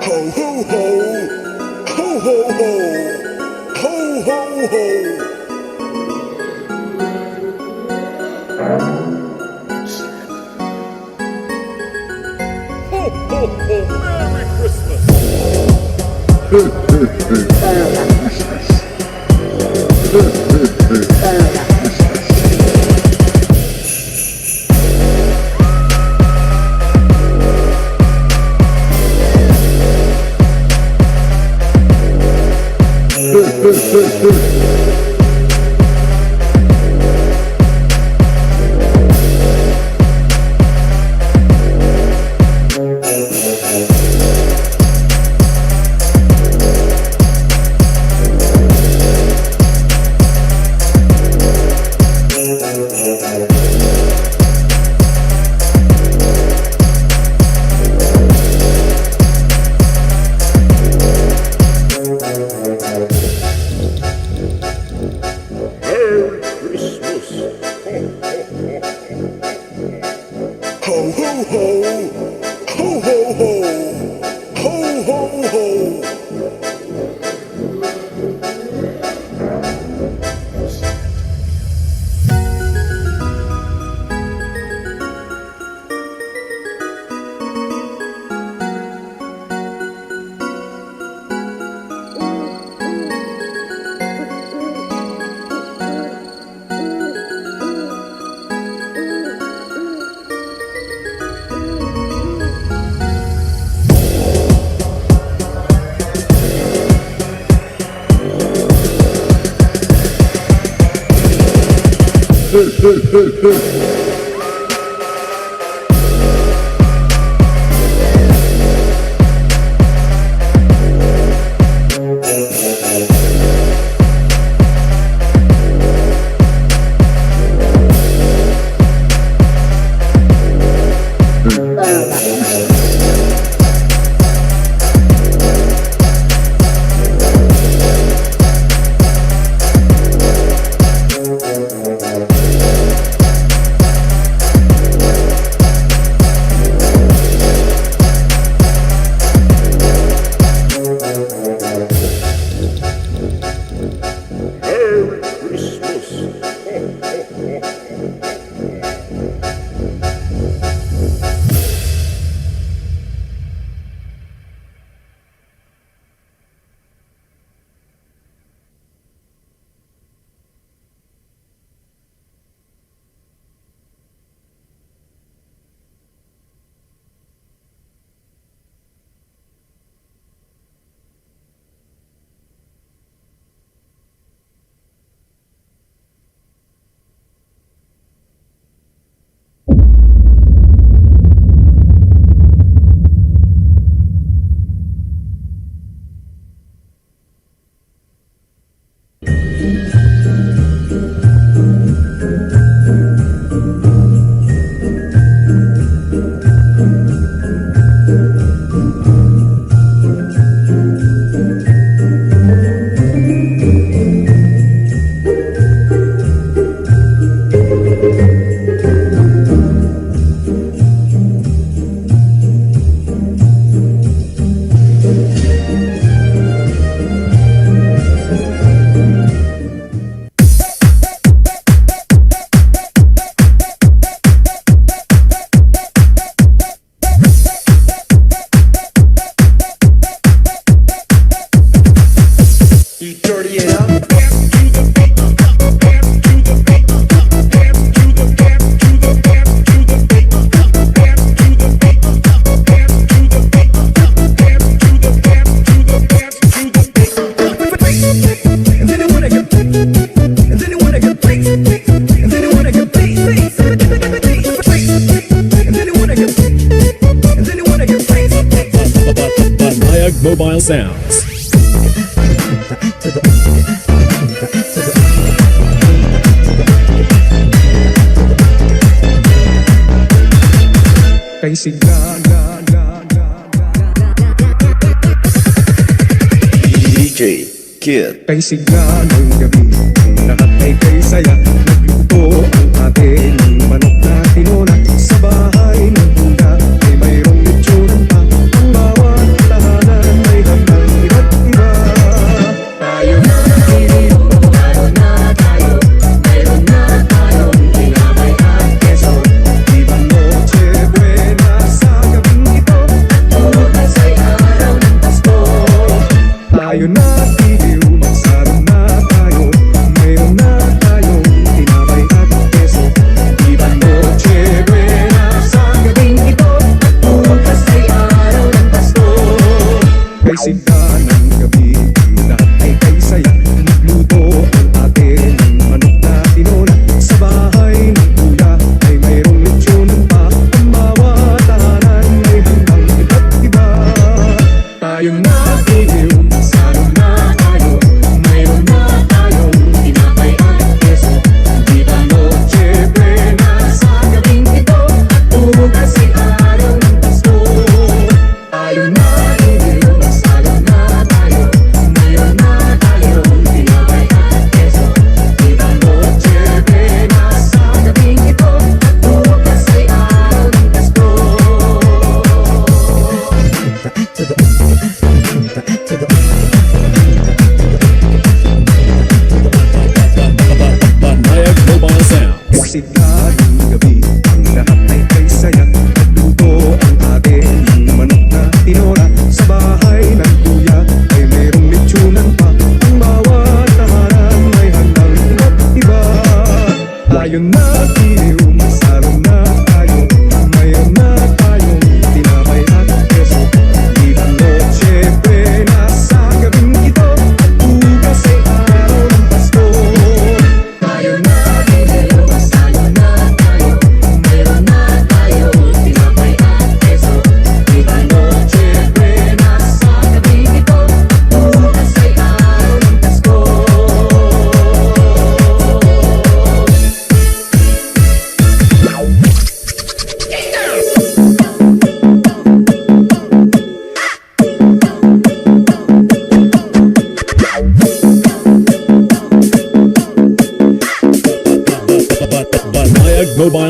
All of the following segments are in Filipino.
Ho ho ho! Ho ho ho! Ho ho ho! Ho ho ho! Merry Christmas! Ho ho ho! Ho ho ho! Ho ho ho! Mobile Sounds. Kay sigla DJ Kid. Kay sigla ng gabi, lahat ay kay saya. Nagluto ang atin ng manok na tinola sa bahay ng tunda.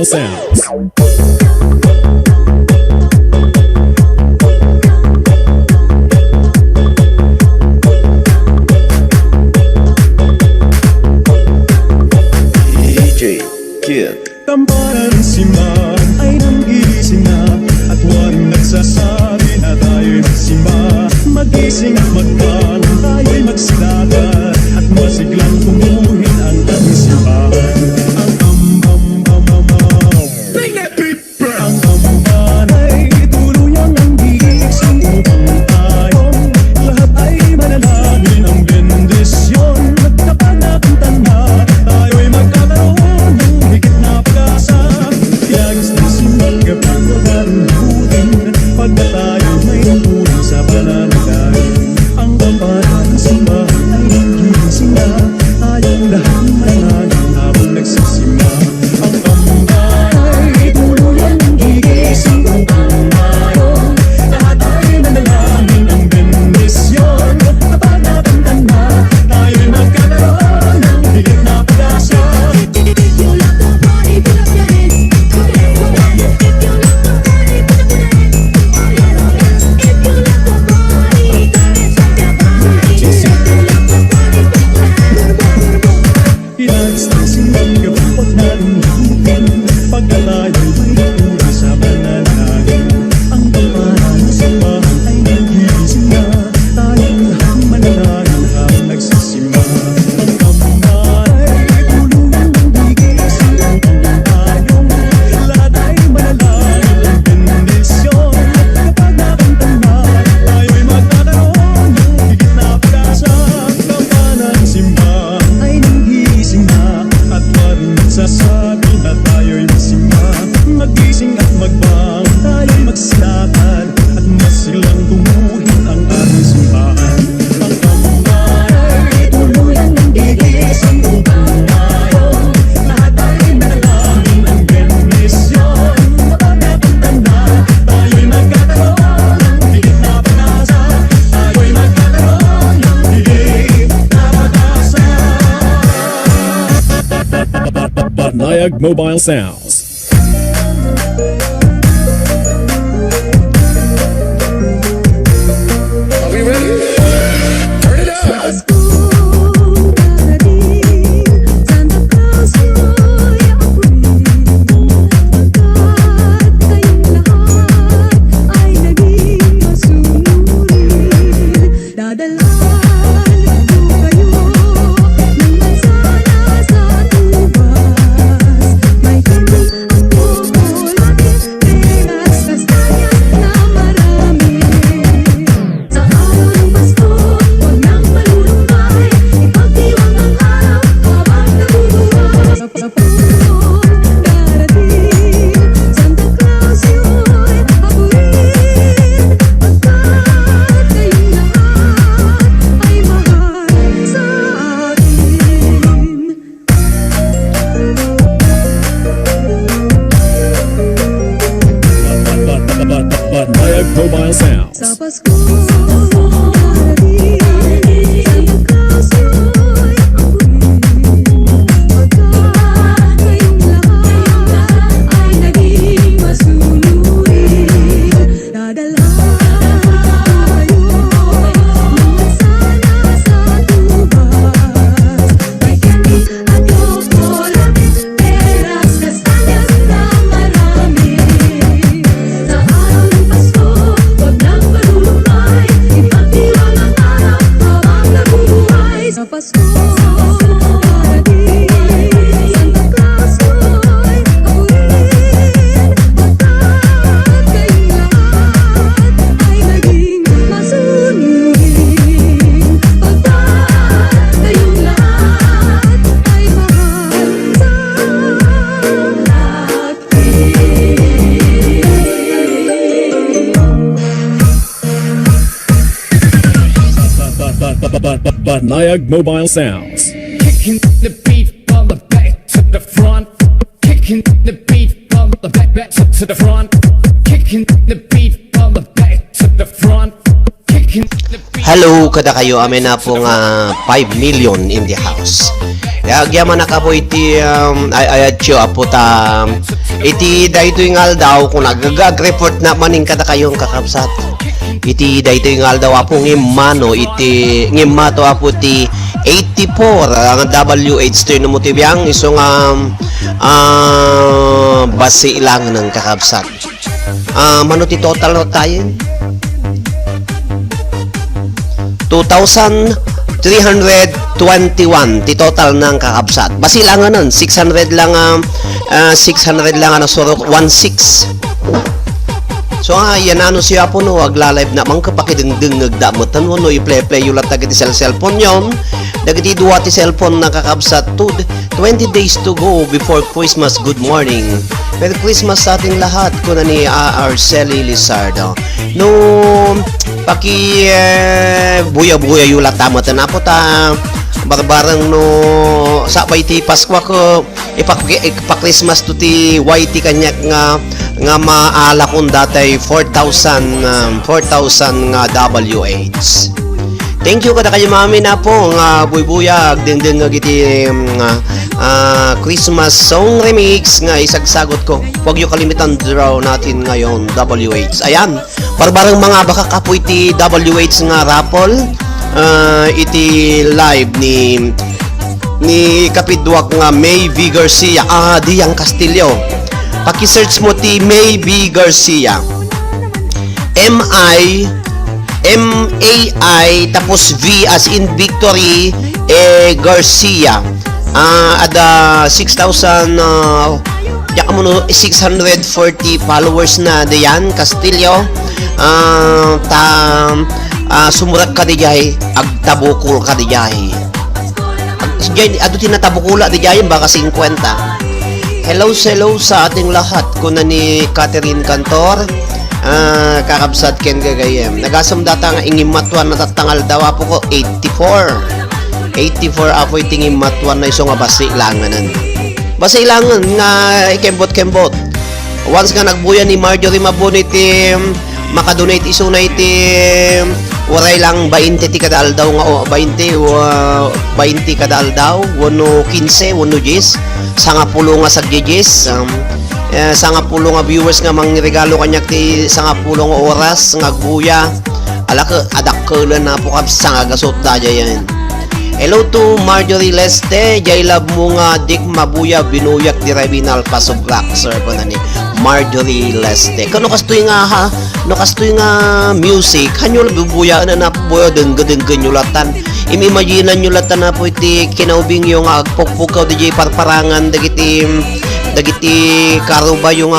Sounds. DJ Kid. Tambaran si Man ay nanggising na at waring nagsasabi na tayo'y magsimba. Magising at magman, tayo'y magsilagan at masiglang tumuhin ang ating simbahan. Ang Bring that beat back. ang amban ay tuluyang nanggising upang tayong lahat ay manalangin ang bendisyon. Kapag nakintanda, tayo'y magkakaroon ng higit na pag-asa. Kaya gusto magkapag magkaroon pagka tayo may tulong sa pananalain. Ang kapanan simbahan ay nagising na tayong lahat manalangin habang nagsisimba. Ang amban ay tuluyang nanggising upang tayong lahat ay manalangin ang bendisyon. Kapag nakintanda, tayo'y magkakaroon ng higit na pag-asa. Inagstasing ng gabapot natin lakutin pagka tayo'y may tulong sa pananalain. Ang kapanan ng simbahan ay nagising na tayong lahat manalangin habang nagsisimba. Ang amban ay tulungan ng gigising upang tayong lahat ay manalangin ang bendisyon. Kapag nakintanda, tayo'y magkakaroon ng higit na pag-asa. Kapanan ng simbahan ay nagising na at waring nagsasabi na tayo'y masimba. Magising at magbang, tayo'y magsilakad at masilang tumuhin ang ating simbahan. Ang amban ay tuluyang nanggigising upang tayong lahat ay manalangin ang bendisyon. Kapag nakintanda, tayo'y magkakaroon ng higit na pag-asa. Tayo'y magkakaroon ng higit na pag-asa. Nayag Mobile Sounds. Are we ready? Turn it up. Nayag Mobile Sounds. Sa Pasko, darating, Santa Claus mo'y apurin. Pagkat kayong lahat ay naging masunurin. Dadalhan tayo ng sana sa tubas. May candy at chocolate, peras, kastanyas na marami. Sa araw ng Pasko, wag nang malulumay, ipagdiwang ang araw habang nabubuhay. Sa Pasko, darating, Santa Claus mo'y apurin. Pagkat kayong lahat ay naging masunurin. Pagkat kayong lahat ay mahal sa akin. Nayag Mobile Sounds. Kicking the beat from the back to the front. Kicking the beat from the back to the front. Kicking the beat from the back to the front. Kicking the beat. Hello, kada kayo amin na pong 5 million in the house. Agyaman na kapo iti ayad siyo apo ta iti dayto yung aldaw kung nagag-report na maning kada kayong kakabsat. Iti dayto yung aldaw apo ngimano iti ngimato apo ti 84 ang WH to yung motibyang isong basi lang ng kakabsat. Mano ti total no tayo? 2,321 ti total ng kakabsat. Basi lang nun, 600 lang surok 16. So yan siya po no, aglalive na mang kapakidengdeng nagdamutan mo no, i-play yung latag iti cellphone yon. Dagiti duwa ti cellphone na kakabsat to 20 days to go before Christmas. Good morning. Merry Christmas sa ating lahat ko na ni Arceli Lizardo. No, buya-buya yung latamatan na po ta barbarang no sabay ti Pasko ko ipa-Christmas to ti YT kanyak nga maala kong datay 4,000 nga WH. Thank you kada kayo mami na po nga buybuyag ding iti Christmas song remix nga isagsagot ko. Huwag yung kalimitan draw natin ngayon WH. Ayan, parang mga baka kapoy iti WH nga raffle iti live ni kapidwak nga May V. Garcia Diyang Castillo. Paki-search mo ti May V. Garcia, M-A-I tapos V as in Victory Garcia. Ada 640 followers na Diyan Castillo. Sumurat ka dijay agtabukul ka dijay. Ado tinatabukula dijay baka 50. Hello sa ating lahat ko na ni Catherine Cantor. Kakabsat ken gagayem. Nagasam data nga ingim matuan na tatangal daw po ko 84 apo itingim matuan na iso nga basi langanan. Basi langan nga ikembot-kembot. Once nga nagbuya ni Marjorie Mabonit makadonate iso na iti waray lang 20 ti kada aldaw nga 20 kada aldaw 15 10 sanga pulo nga sagyes sanga pulo nga viewers nga mangregalo kanyak ti sanga pulo nga oras nga agbuya ala ka adak na po kap sanga gasot daya yan. Hello to Marjorie Leste, jay love mo nga dik mabuya binuyak di Rabinal Pasubrak sir ko na ni Marjorie Leste. Kano kastoy nga music hanyo bubuya na napubuya deng nyulatan. Imagine nyulatan na po iti kinaubing yung agpukpukaw di parparangan dagiti karuba yung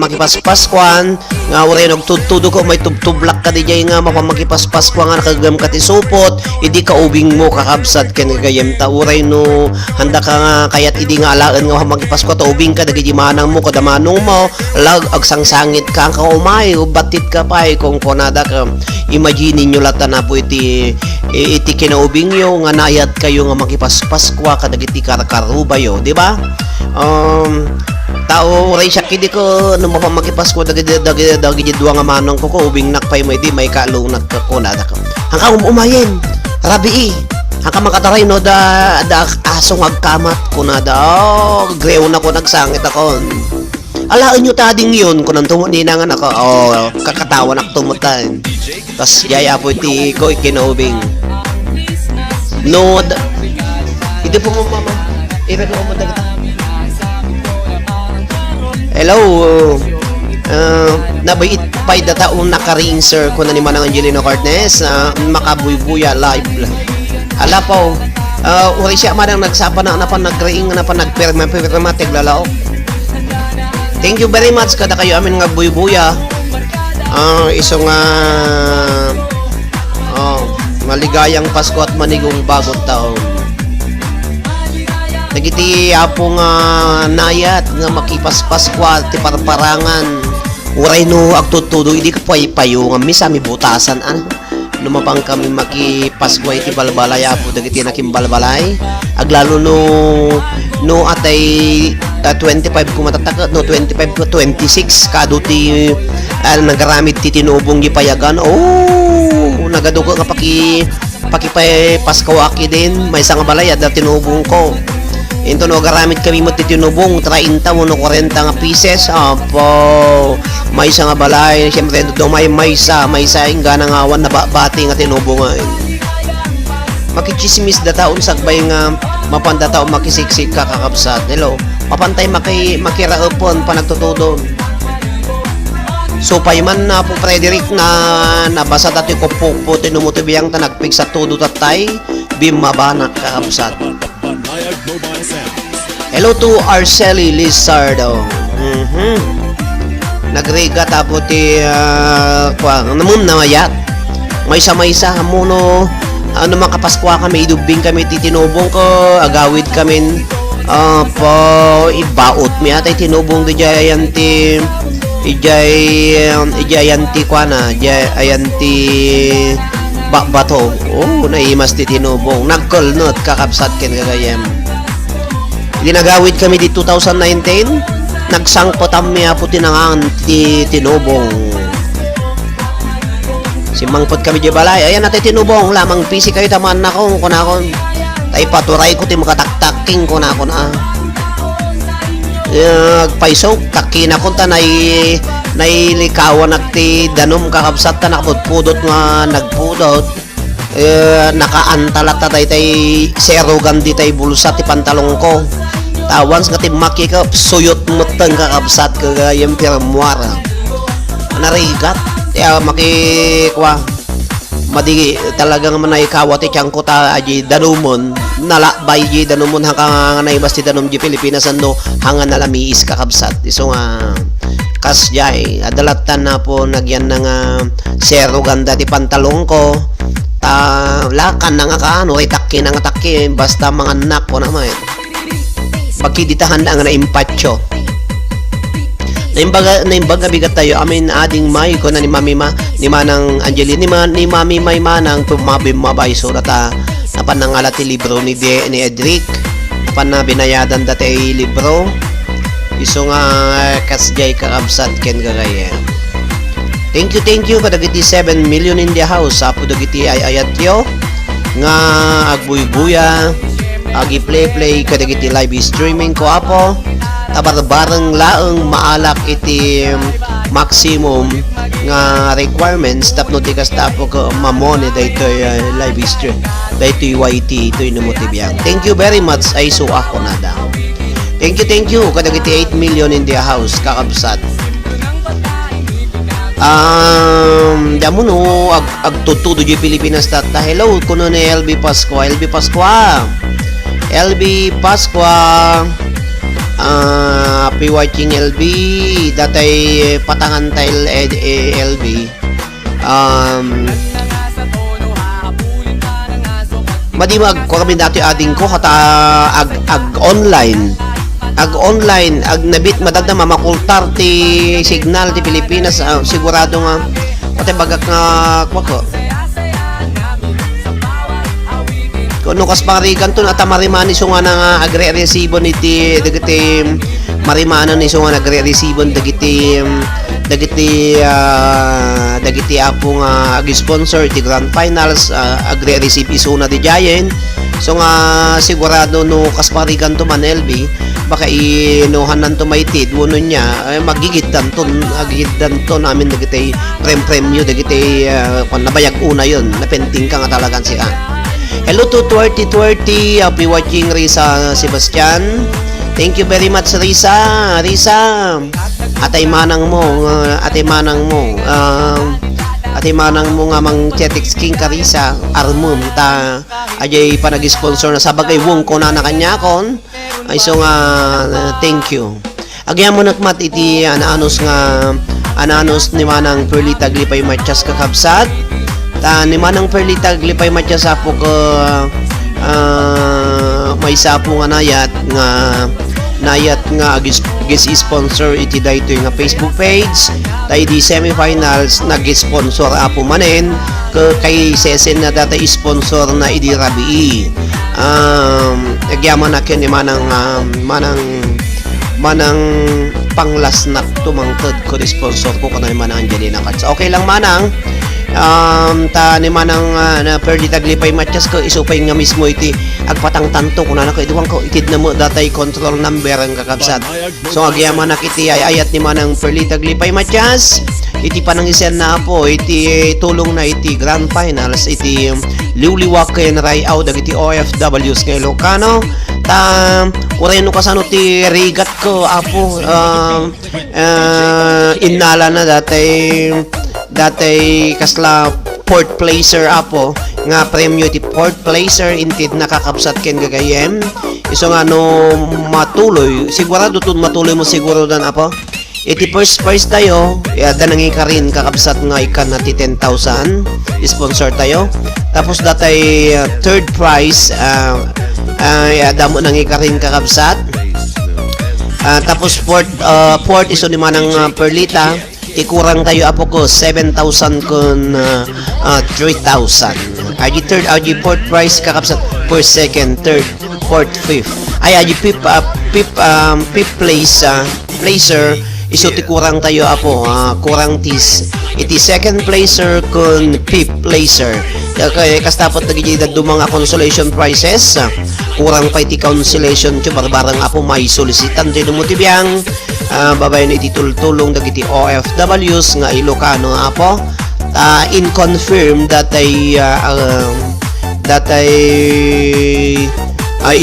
makipaspaskwan nga uray nagtutudo ko may tubtublak ka di nga mapamakipaspaskuan nga nakagam ka ti supot idi ka ubing mo kakabsat ken gayem ta uray no handa ka nga kayat idi nga alaan nga makipasko ta ubing ka dagiti manang mo kada manong mo lag agsangsangit ka ka umay batit ka pay kung konada ka. Imagine niyo latan na po iti kinaubing yo nga nayat kayo nga makipaspaskwa kadagiti karuba yo, di ba? Tao ray siya kidi ko no mapamakipasko dagiti duwa nga manong ko ubing nakpay mo di may kalunag ko nada ka. Hangka umayen rabii hangka makataray no da asong agkamat ko nada greo na ko nagsangit ako. Alaan nyo tading yun kung nang tumunina nga kakatawa na tumutan. Tas yaya po iti ko ikinaubing no ito po mo mama irag mo dagita. Hello nabayit pay dataon naka-ring sir ko na ni Manang Angelino Cardenas makabuybuya live ala po uri siya manang nagsapa na nag-ring na nagperma tiglalao. Thank you very much kada kayo amin nga buy-buya. Iso nga maligayang Pasko at manigong bagong taon. Dagiti apo nga nayat nga makipaspaskwa ti parparangan. Uray no agtutudo idi ka payo nga misami butasan lumapang kami makipaskwa iti balbalay apo dagiti nakimbalbalay aglalo no atay 25 ko matataka no 25 ko 26 kado ti nagaramid ti tinubong gipayagan nagadugo nga pakipay paskawaki din may isang balay da tinubong ko Ito no, garamit kami mo titinubong, 30 mo no 40 nga pieces. Apo, may isa nga balay. Siyempre, ito may isa yung ganang awan na bati nga tinubong nga. Makichismis da taon sagbay nga mapanda taon makisiksik kakakabsat. Hello, mapantay makiraupon pa nagtutudon. So payman na po Frederick na nabasa dati ko po tinumutibiyang tanagpig sa tudo tatay bimabanak kakabsat. Banayag Mobile Sounds. Hello to Arceli Lizardo. Nagriga tapo ti namum namayat. Maysa hamuno ano makapaskwa kami idubing kami titinubong ko agawid kami po ibaot mi atay tinubong di jayanti ijayanti kwana jayanti bato naimas ti tinubong nagkolnot kakabsat ken kagayem ginagawid kami di 2019 nagsangpotam mi apo tinangan ti tinubong simangpot kami di balay ayan natin tinubong lamang pisi kayo tamaan na kong kunakon tay paturay ko ti makataktaking kunakon paisok takina ko ta nailikawan at ti danom kakabsat ta nakapudpudot nga nagpudot nakaantalat ta tay serogan di tay bulsa ti pantalong ko tawans nga ti makikap suyot mutang kakabsat kagayang pirmuara narigat kaya makikwa madigi talagang manaykawa ti tiyang ko ta aji danumon nalakbay ji danumon hanggang naibas ti danom ji Pilipinas ando hanggang nalamiis kakabsat iso nga kasjay adalatan na po nagyan na nga zero ganda ti pantalong ko lakan na nga kaano ay takki na nga takki basta mga anak ko naman pagkiditahan na nga na impatyo naimbaga bigat tayo amin ading may ko na ni manang Angelina ni mami may manang mabay so data napanangala ti libro ni Edric napan na binayadan dati libro iso nga kasjay kakabsat ken gagaya thank you kadagiti 7 million in the house apo dagiti ayatyo nga agbuybuya agi play kadagiti live streaming ko apo tabarbarang laeng maalak iti maximum nga requirements tapno ti kastapo ko mamone daytoy live stream daytoy YT itoy namutibiyang thank you very much ay so ako nada thank you kadagiti 8 million in the house kakabsat damo no agtutudo di Pilipinas tata hello kuno ni LB Pasqua happy watching LB datay patangan tayo LB madimag ko kami dati ading ko kata ag online nabit madagda mamakultar ti signal ti Pilipinas sigurado nga pati bagak nga kwako kuno kas pangarigan to at marimani so nga nga agre-resibo niti dagiti marimanan ni so nga nagre-resibo dagiti apo nga ag-sponsor ti Grand Finals agre-receive iso na di Giant so nga sigurado no kas pangarigan to man LB baka inuhanan to may tid uno niya magigitan to namin dagiti premyo dagiti nabayag una yon napenting ka nga talagang siya. Hello to 2020 happy watching Risa Sebastian thank you very much Risa atay manang mo nga mang Chetix King Karisa Armum ta ajay pa nag-sponsor na sa bagay wong ko na kanya kon ay so nga thank you agyan mo nakmat iti ananos ni manang Perlita Glipay Matias kakabsat ni manang Perlita Glipay Matias apo ko may sapo nga nayat nga sponsor iti daytoy nga Facebook page tay di semifinals nag-sponsor apo manen kay sesen na data sponsor na idi rabi agyaman na ken ni manang panglas na tumangkod ko sponsor ko kanay manang Angelina Cards. Okay lang manang ta ni manang na perdi taglipay matches ko isupay nga mismo iti agpatang tanto kuna na ko ituwang ko itid na mo datay control number ang kakabsat. So agyaman nak iti ayat ni manang perdi taglipay matches iti panangisen na po iti tulong na iti grand finals iti Liwliwa ken Rayaw dagiti OFWS kay Ilocano ta ureno kasano ti rigat ko apo inala na datay kasla fourth placer apo nga premyo ti fourth placer intid nakakapsat ken gagayem iso nga no matuloy sigurado tun matuloy mo siguro dan apo iti first prize tayo danangi ka rin kakapsat nga ikan na ti 10,000 sponsor tayo tapos datay third prize damo nangi ka rin kakapsat tapos fourth iso ni manang perlita ikurang tayo apo ko 7,000 kun 3,000 aji third aji fourth prize kakapsat first second third fourth fifth ay aji fifth place placer iso ti kurang tayo apo kurang tis iti second placer kun fifth placer kaya kastapot nagiging mga consolation prizes kurang pa iti consolation ti barbarang apo may solicitan ti dumutibiyang babay na iti tulong dagiti OFWS nga Ilocano apo in confirm datay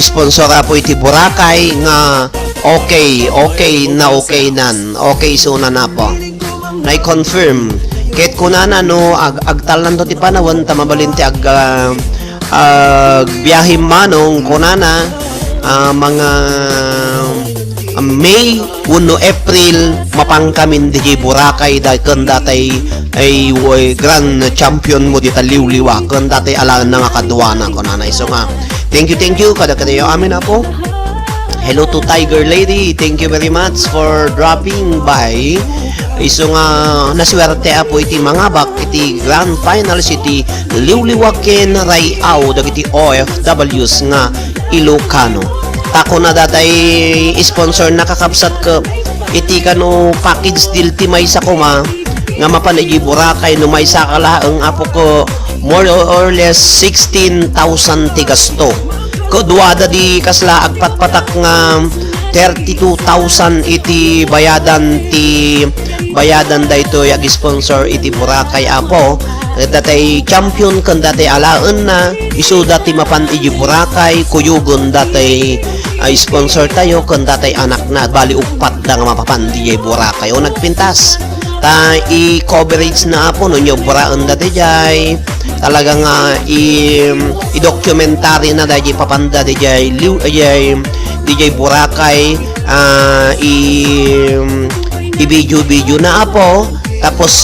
sponsor apo iti Boracay nga okay nan okay suna na po na i-confirm ket kunana no agtalan to ti panawon ta mabalinti biyahe manong kunana mga May 1 April mapangkamin di Boracay dahil datay ay grand champion mo dita Liwliwa kun datay alangan na nga kaduana kunana iso nga thank you kada kadayo amin apo. Hello to Tiger Lady. Thank you very much for dropping by. Iso nga naswerte apo iti mga bak iti grand finals iti Liwliwa ken Rayaw dagiti OFWS nga Ilocano. Tako na datay sponsor nakakapsat ko iti kano package deal ti may sa kuma nga mapanigi Boracay no may sakala ang apo ko more or less 16,000 ti gasto. Kuduada di kasla agpatpatak nga 32,000 iti bayadan dayto yag sponsor iti Boracay apo datay champion kan datay alaan na isu dati mapan iti Boracay kuyugon datay sponsor tayo kan datay anak na bali upat da nga mapapan di Boracay o nagpintas ta i-coverage na apo no nyo boraan dati jay talagang i-documentary na dahil papanda DJ Boracay i-video na apo tapos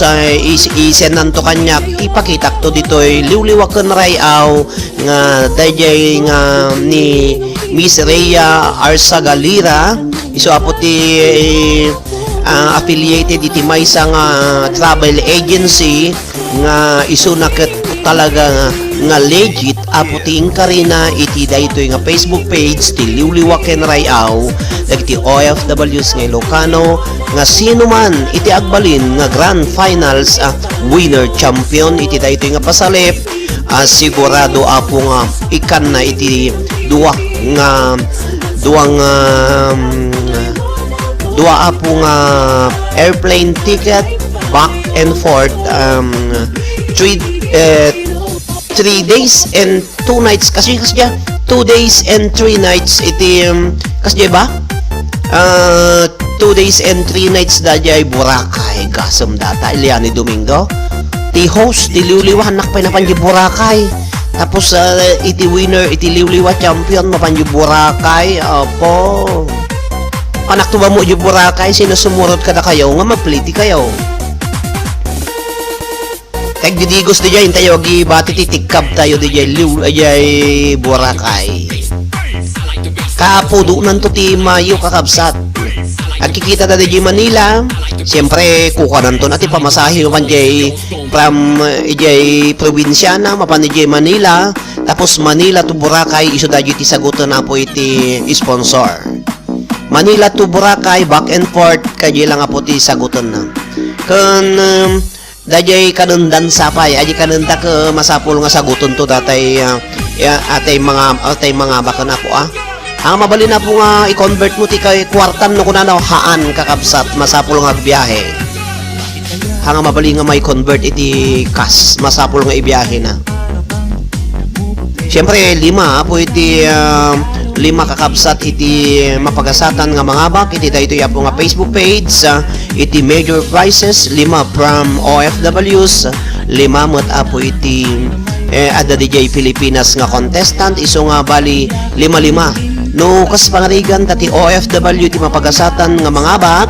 i-send nanto kanya ipakita to dito Liwliwa ken Rayaw nga DJ nga ni Miss Rhea Arsagalira iso apo ti affiliated iti maysa nga travel agency nga iso naket talaga nga legit apo ti inkarina iti daytoy nga Facebook page ti Liwliwa ken Rayaw dagiti OFWS nga Ilocano nga sino man iti agbalin nga grand finals winner champion iti daytoy nga pasalip sigurado apo nga ikan na iti duwa apo nga airplane ticket back and forth 3 days and 2 nights kasi 2 days and 3 nights iti kasi ba 2 days and 3 nights dajay Boracay gasam data Iliani Domingo ti host ti Liwliwa anak pa napan di Boracay tapos iti winner iti Liwliwa champion mapan di Boracay opo anak tuba mo di Boracay sinusumurot kada kayo nga mapliti kayo kag didigos di jay tayo gi bati titikab tayo di jay Boracay kapudo nan to ti mayo kakabsat at kikita da di Manila siyempre kukanan to nati pamasahe man jay from jay probinsya na mapan di Manila tapos Manila to Boracay iso da ti sagutan na po iti sponsor Manila to Boracay, back and forth, kaya lang apo ti saguton na. Kun dajay kanundan sapay, aji kanunda ka masapul nga saguton to datay atay mga bakan ako Ang mabali na po nga i-convert mo ti kay kwartan no kunana haan kakabsat masapul nga biyahe. Hanga mabali nga may convert iti cash masapul nga ibiyahe na. Siyempre lima po iti lima kakabsat iti mapagasatan nga mga bak iti dayto yapo nga Facebook page iti major prizes lima from OFWS lima met apo iti ada DJ Pilipinas nga contestant iso nga bali lima no kas pangarigan dati OFW iti mapagasatan nga mga bak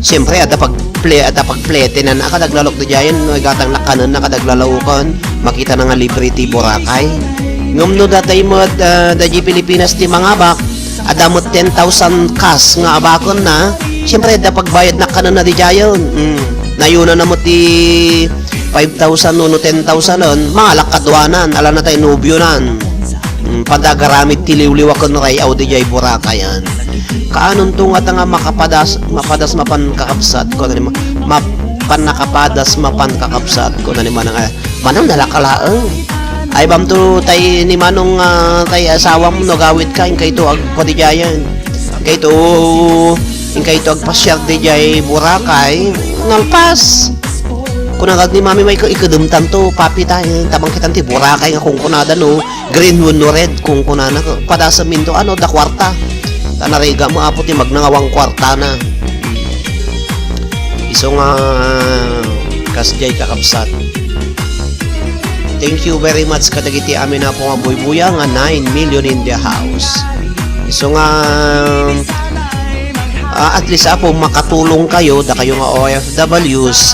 siyempre ada pagplay tenan akadaglalok di jayan gatang lakanan nakadaglalaukon makita na nga libre ti Boracay ngumno datay mo daji Pilipinas ti mga bak adamot 10,000 cash nga abakon na siyempre da pagbayad na kanan na di jayon nayuna na mo ti 5,000 no 10,000 nun mga lakadwanan ala na tayo nubyo nan padagaramit ti Liwliwa kun ray aw di jay Boracay yan kaanon to nga mapadas mapan kakabsat ko na mapan nakapadas mapan kakabsat ko na ni manang nalakalaang ay bam to tay ni manong tay asawa mo nagawit ka in kayto ag padijayan kayto ag pasyar di jay Boracay nalpas kunagag ni mami may ikadumtan to papi tayo tabang kitan ti Boracay nga kung kunada no green one no red kung kunana padasa minto ano da kwarta tanariga mo apo ti magnangawang kwarta na iso nga kasjay kakabsat. Thank you very much kadagiti amin na po nga buy-buya nga 9 million in the house. So nga at least apo makatulong kayo da kayo nga OFWs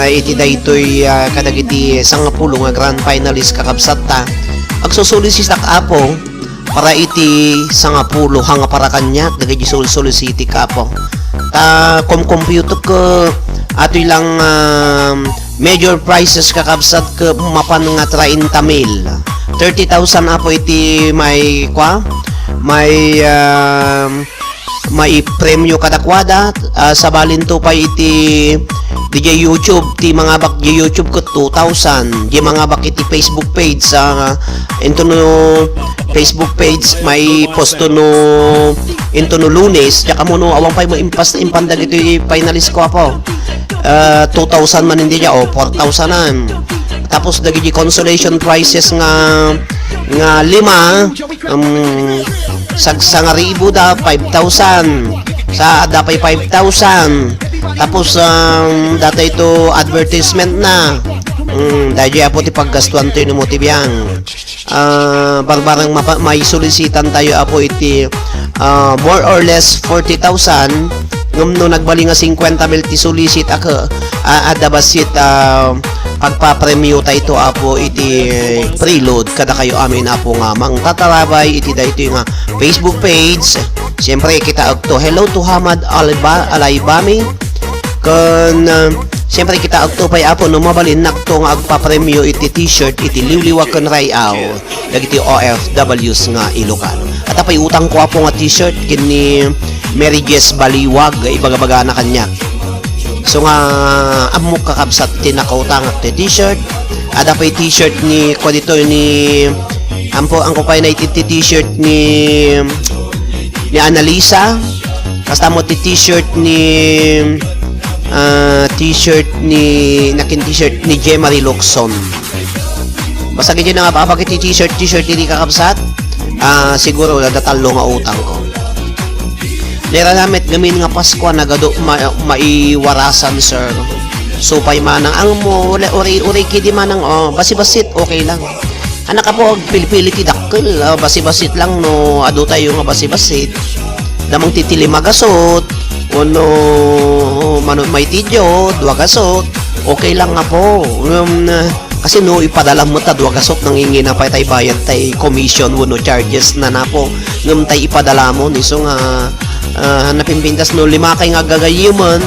iti daytoy kadagiti 10 nga grand finalist kakabsat ta. Agsusulisistak apo para iti 10 hanga para kanya dagiti solicity kapo. Ta compute ko atoy lang major prizes kakabsat ke mapan nga 30,000 30,000 apo iti may premyo kadakwada sa balin to pa iti DJ YouTube ti mga bak di YouTube ko 2,000 di mga bak iti Facebook page into no Facebook page may posto no into no Lunes tsaka mo no awang pay mo impandag iti finalist ko apo 2,000 man hindi niya 4,000an tapos dagiti consolation prizes nga 5 sa ribu da 5,000 sa ada pay 5,000 tapos data ito advertisement na dahil apo ti paggastuan tayo ng motibyang barbarang may solicitan tayo apo iti more or less 40,000 no nagbali nga 50,000 ti solicit ako adabasit pagpapremyo ta ito apo iti preload kada kayo amin apo nga mang tatarabay iti dayto nga Facebook page siyempre kita agto hello to Hamad Alaybami kun siyempre kita agto pay apo no mabalin nakto nga agpapremyo iti t-shirt iti Liwliwa kun rayaw dagiti OFWs nga Ilocano at apay utang ko apo nga t-shirt kini Mary Jess Baliwag ibagabaga na kanya so nga amok kakabsat tinakautang at t-shirt ada pa t-shirt ni ko dito ni ampo ang kupay na t-shirt ni Annalisa kasta mo t-shirt ni nakin t-shirt ni Jemary Locson basta ganyan na nga pa bakit t-shirt hindi kakabsat siguro nadatalo nga utang ko Lera namit gamin nga Pasko nagado maiwarasan sir. So pay manang ang mo uri kidi manang basi-basit okay lang. Anak ka po pili-pili ti dakkel basi-basit lang no adu tayo nga basi-basit. Damang titili magasot uno may tidyo dua gasot okay lang nga po. Kasi no ipadala mo ta dua gasot nangingi na pay tay bayad tay commission no charges na po ngum tay ipadala mo ni so nga napimpintas no 5 kay nga gagayimon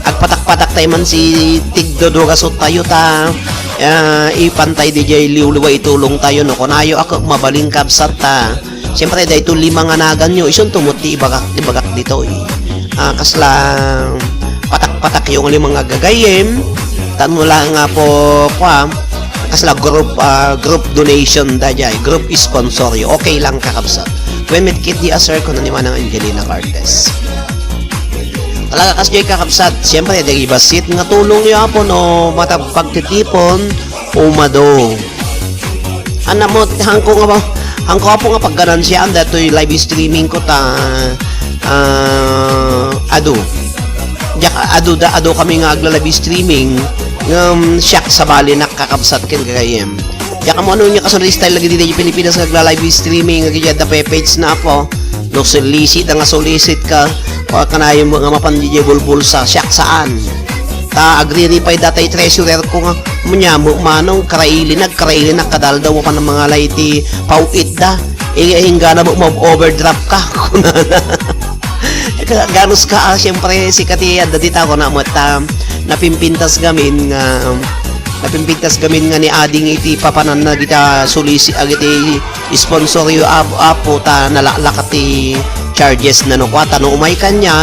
agpatak-patak tayo man si tigdodorasot tayo ta ipantay DJ Liwliwa itulong tayo no kunayo ako mabaling kabsat ta Siyempre dahil ito 5 nga nagan nyo, isun tumuti ibagak dito kaslang patak-patak yung 5 nga gagayem, tan mo lang nga po kasla group donation dajay, group sponsor yo, okay lang kakabsat. When met kit di asar ko na ni Manang Angelina Cortez. Talaga kasjay kakabsat, siyempre dahil basit nga tulong yo po no matapagtitipon umado. Ano mo, hangko po nga pagganan siya, dato'y live streaming ko ado kami nga agla-live streaming, siya sa bali nakakabsat ken kagayem. Diya mo ano niya kasunod style lagi dito yung Pilipinas agla-live streaming, agya da page na po, no solicit, nga solicit ka, kanayon mo nga mapandiya bulbul sa siya saan. Agri-repay datay treasurer ko nga munyamo manong karaili kadal daw mo pa ng mga laiti pauit da hinga na mo overdraft ka ganos ka siyempre si Katiya dadita ko na mo napimpintas gamin nga ni ading iti papanan na kita sulisi agiti sponsor yu apo ta nalalakati charges na no kwata no umay kanya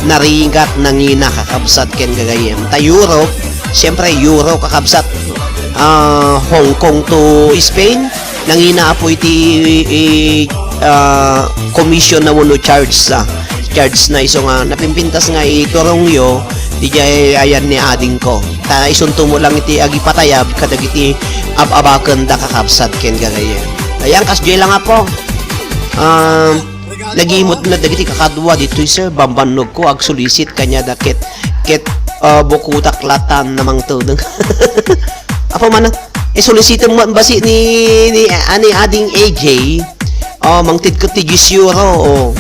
narigat nangina kakabsat ken gagayem ta Europe, siyempre Euro kakabsat, Hong Kong to Spain nangina po iti commission na wono charge na iso nga napimpintas nga iturong yo di jay ayan ni ading ko ta isunto mo lang iti agi patayab kadag iti abaken da kakabsat ken gagayem ayan kasjay lang nga po nagimot na dagiti kakadwa dito sir bambanog ko ag solicit kanya dakit bukutak latan namang tudeng apa man solicit mo basi ni ading AJ mangtid ko ti 10 euro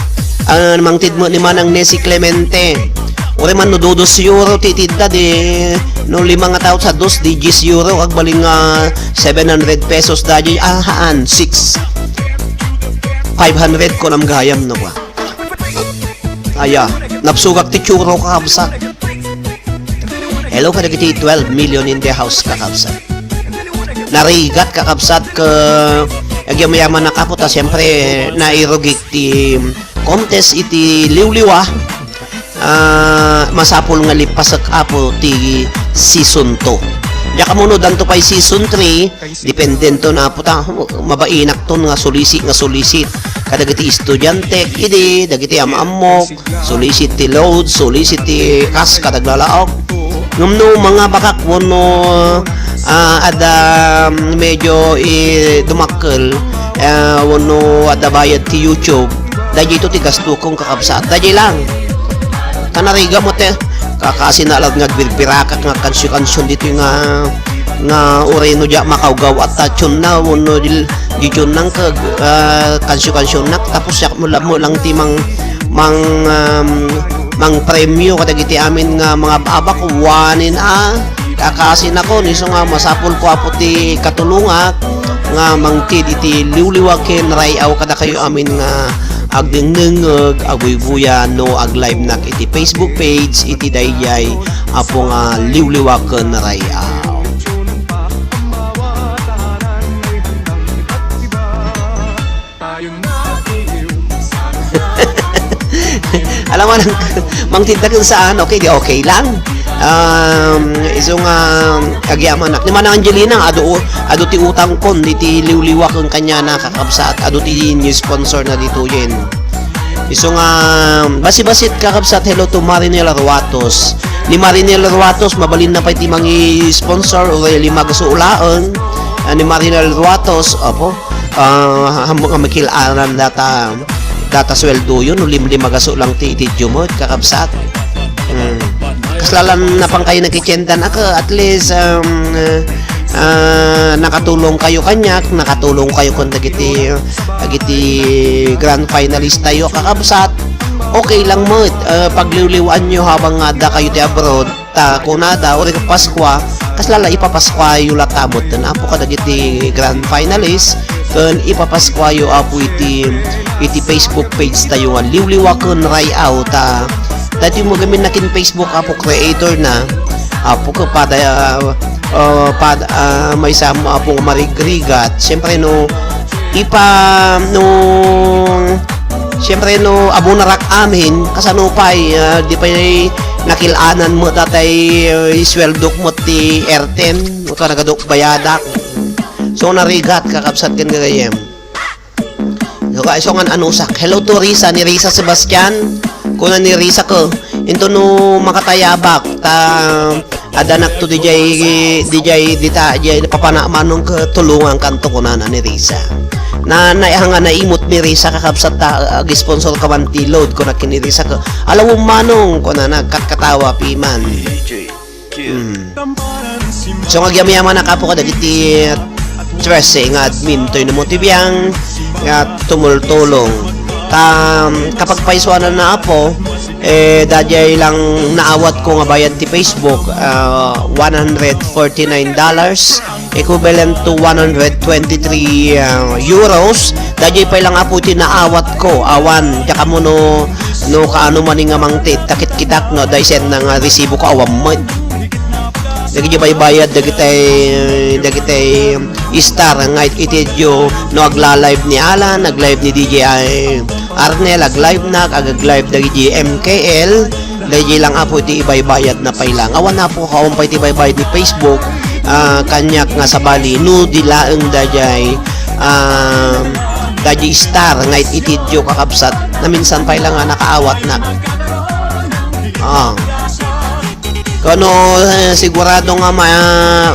mangtid mo ni manang Nesi Clemente ore man no 2 euro titidda di no 5 nga tao sa 2 di 10 euro ag baling 700 pesos daji haan 6 500 ko nam gayam no ba aya napsugak ti churro kakabsat. Hello kadagiti 12 million in the house kakabsat narigat kakabsat ka agyaman na kaputa siyempre nairogik ti contest iti Liwliwa masapol nga lipasak apo ti season 2 Diya kamunod danto pa'y season 3 dependento na po ta mabainak ton nga solicit kadagiti estudyante idi dagiti amamok solicit ti load solicit ti kas kadaglalaog ngumno mga bakak wono ada medyo dumakkel wono ada bayad ti YouTube dahil ito ti gasto kong kakabsat dahil lang kanariga mo te kakasinalag nga birbirakak nga kansyon dito nga ureno dya makaugaw at tachon na wono diyon nang kansyon nak tapos yak mo lang ti mang premyo kadagiti amin nga mga babak wanin kakasin ako niso nga masapol ko apo ti katulunga nga mangtid iti Liwliwa ken rayaw kada kayo amin nga agdingnengeg aguybuya no ag live nak iti Facebook page iti dayjay apo nga Liwliwa ken rayaw. Alam mo nang mangtinda kung saan okay di okay lang isong agyaman nak ni Manang Angelina ado ti utang kon diti Liwliwa kung kanya nakakabsat ado ti new sponsor na dito yen isong basi-basit kakabsat hello to Marinel Ruatos ni Marinel Ruatos mabalin na pa iti mangi sponsor o 5 gasuulaan ni Marinel Ruatos apo hambong makilaran data sweldo yun 5 gaso lang ti jumot kakabsat kaslalan na pang kayo nagkichendan ako at least nakatulong kayo kanyak nakatulong kayo kung dagiti grand finalist tayo kakabsat okay lang mo pagliwliwan nyo habang da kayo ti abroad ta kunada o rin Paskwa kaslala ipapaskwa yung latamot na apo ka dagiti grand finalist kun ipapaskwayo apo iti Facebook page tayo nga Liwliwa kun rayaw ta dati mo gamin nakin Facebook apo creator na apo ko may samo apo marigrigat siyempre no siyempre no abo narak amin kasano pay di pa nakilanan mo tatay isweldok mo ti R10 mo ka nagadok bayadak so narigat kakabsat ken gagayem so ngan anusak hello to Risa ni Risa Sebastian kuna ni Risa ko into no makatayabak ta adanak to DJ dita papanamanong ketulungan kanto kunana ni Risa na naihanga na imot ni Risa kakabsat ta sponsor ka man ti load ko na kini Risa ko alam mo manong kuna nagkatawa piman so nagyamayaman na kapo ka dagiti stressing admin to mo tibiyang nga tumultulong kapag paisuanan na apo dajay lang naawat ko nga bayad ti Facebook $149 equivalent to 123 euros dajay pa lang apo ti naawat ko awan kaya mo no kaano maning nga mangtit takit kidak no dahil send ng resibo ko awam mo dagiti bayad dagiti star nga itidyo no agla-live ni Alan nag-live ni DJ Arnel ag-live na ag-live dagiti MKL dagiti lang apo ti bayad na pailang awan na po kaon pa ti bayad ni Facebook kanyak nga sa Bali no dilaeng dajay daji star nga itidyo kakabsat na minsan pailang nga nakaawat na Kano sigurado nga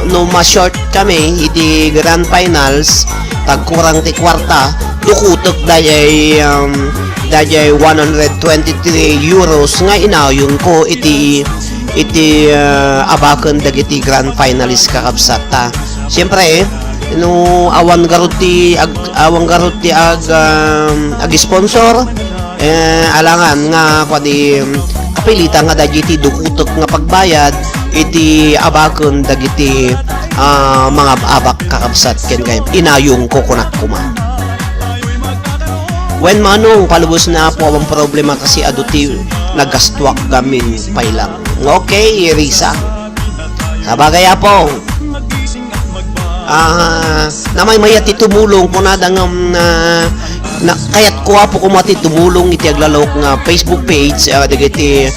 no ma-short kami iti grand finals tagkurang ti kwarta dukutok dayay 123 euros nga inayon ko iti abaken dagiti grand finalist kakabsat ta siyempre no awan garuti ag sponsor alangan nga padi kapilitan nga dagiti dukutok nga pagbayad iti abaken dagiti mga abak kakabsat ken kay inayong ko kunak kuma when manong palubos na po ang problema kasi aduti nagastwak gamin pailang okay Risa sabagay po namay mayati tumulong po na dangam na kayat ko po kumati tumulong iti aglalok nga Facebook page dagiti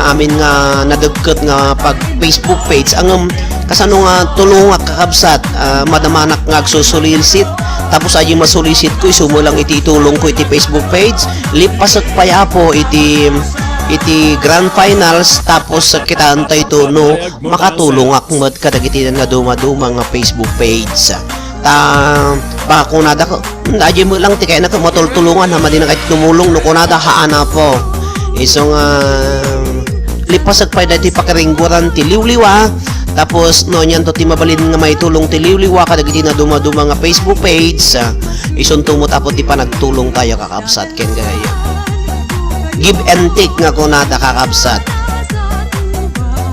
amin nga nadagket nga pag Facebook page ang kasano nga tulong nga kakabsat madamanak nga agsusulisit tapos aji masulisit ko isumo lang iti tulong ko iti Facebook page lipasak paya po iti grand finals tapos kita antay to no makatulong akmat kadagiti nga duma-duma nga Facebook page baka kunada ko aji mo lang ti kaya na matultulungan hama din na kahit tumulong no kunada haana po isong lipasag pa dati pakiringguran ti Liwliwa tapos no nyan to ti mabalin nga may tulong ti Liwliwa kadagiti na duma-duma nga Facebook page ison tumot apo ti panagtulong tayo kakabsat ken gaya give and take nga kunada kakabsat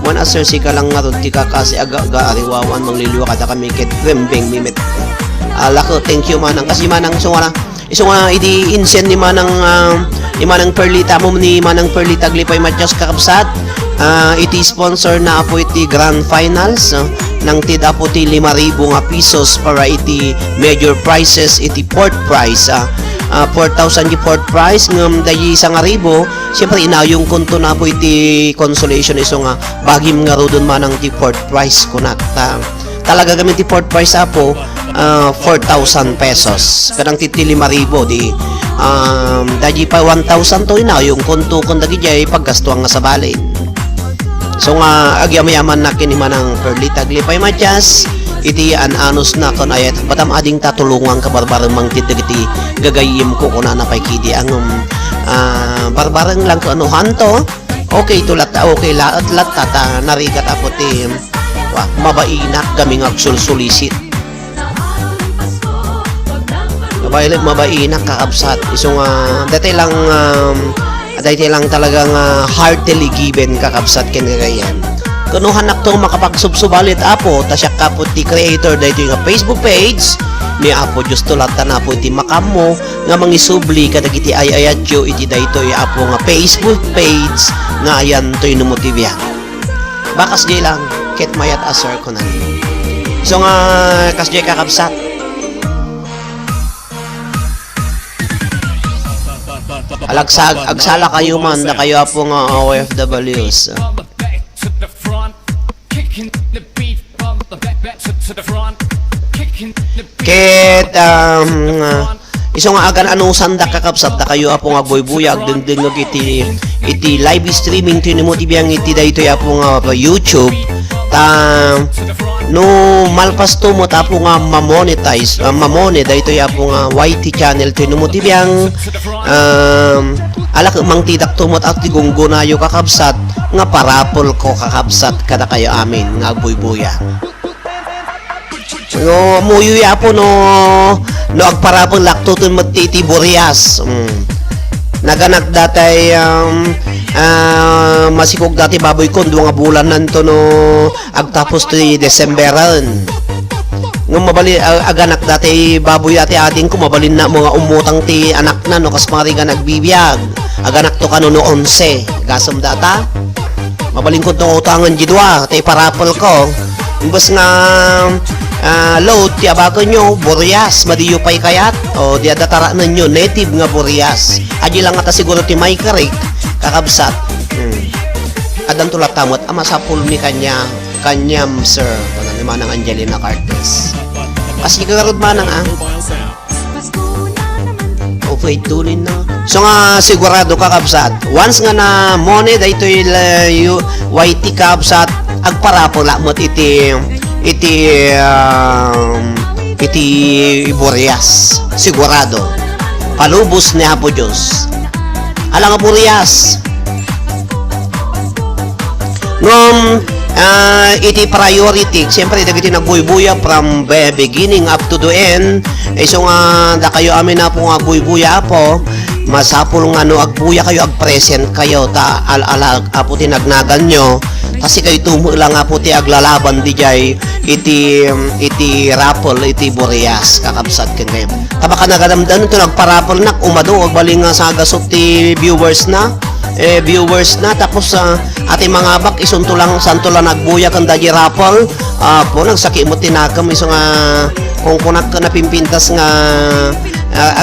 one asir si ka lang nga ti kakasi aga ariwawan mangliliwa kada kami ket rembeng mimit alako thank you manang kasi manang isong idi insen ni manang Perlita mo ni manang Perlita glipay matyas kakabsat iti sponsor na apo iti grand finals nang tid apo ti 5,000 nga pesos para iti major prizes iti fourth prize 4,000 di fourth prize ngam dayi 1,000 siyempre inayong konto na po iti consolation iso nga bagim nga rodon manang ti fourth prize kunakta talaga gamit ti fourth prize apo 4,000 pesos kadang ti 5,000 di dayi pa 1,000 to inayong konto kun dagi jay paggastuang nga sa balay so nga agyamayaman na kini manang Perlita glipay matyas iti anos na kon ayat batam ading tatulungan ka barbareng mangtid dagiti gagayim ko kuna napay kidi ang barbareng lang ko ano hanto okay tulat okay laat tata narigat apo ti mabainak gaming agsulsulisit mabainak kakabsat isong dati lang talagang heartily given kakabsat ken gagayan kuno hanak to makapagsubsubalit apo tasyak kapot ti creator dahito yung Facebook page ni apo just tulatan apo iti makamo nga mangisubli kadagiti ayayadyo iti dahito yung apo nga Facebook page nga ayan to yung motivya bakas di lang ket mayat asar ko na so nga kasjay kakabsat agsala kayo man na kayo po nga OFWs. From the back to the front, kicking the beat from the back to the front, kicking the beat. Ket iso nga agan anong sanda kakapsat na kayo apo nga buybuyag dingding nga iti live streaming tinimo tibiyang iti dayto apo nga YouTube ta no malpasto mo tapo nga mamonetize mamone dayto apo nga YT channel tinimo tibiyang alak mang tidak tumot at tigunggo nayo kakabsat nga parapol ko kakabsat kada kayo amin nga buybuyag. No muyo ya po no agparapon lakto tun magtiti Burias. Naganak datay masikog dati baboy ko nga bulan nanto no agtapos ti Decemberan. Ngum mabali aganak dati baboy dati ating ko mabalin na mga umutang ti anak na no kas mari nga nagbibiyag. Aganak to kano no 11 gasam data. Mabalin ko to utangan jidwa ti parapol ko. Imbes nga load ti abago nyo Burias madiyo pay kayat o di adatara ninyo native nga Burias aji lang ata siguro ti may karik kakabsat adan tulat tamot ama sa pulmi kanyam sir kanan ni manang Angelina Cartes kasi kagarod manang Mobile sounds. okay tulin na so nga sigurado kakabsat once nga na money dayto YT kakabsat agparapula mot iti Burias sigurado palubos ni Apo Diyos alang nga Burias ngom iti priority siyempre dagiti nagbuybuya from beginning up to the end so nga da kayo amin na po nga buybuya po masapul nga no agbuya kayo agpresent kayo ta apo tinagnagan nyo kasi kayo tumo lang nga po ti aglalaban di jay iti raffle iti Burias kakabsat ken kayo tabaka nagadamdan ito nagparapol nak umado og bali nga sa gasot ti viewers na tapos ati mga bak isunto lang santo lang nagbuya kan daji raffle po nagsaki mo tinakam iso nga kung kunak ka napimpintas nga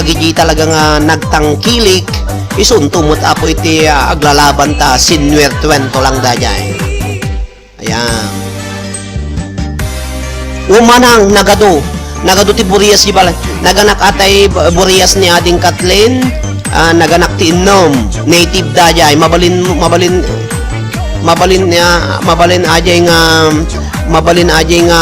agiji talaga nga nagtangkilik isunto mo apo iti aglalaban ta sinwer 20 lang dajay. Ayan. Umanang nagado ti Burias di bala. Naganak atay Burias ni ading Kathleen, naganak ti Innom, native dajay, mabalin ajay nga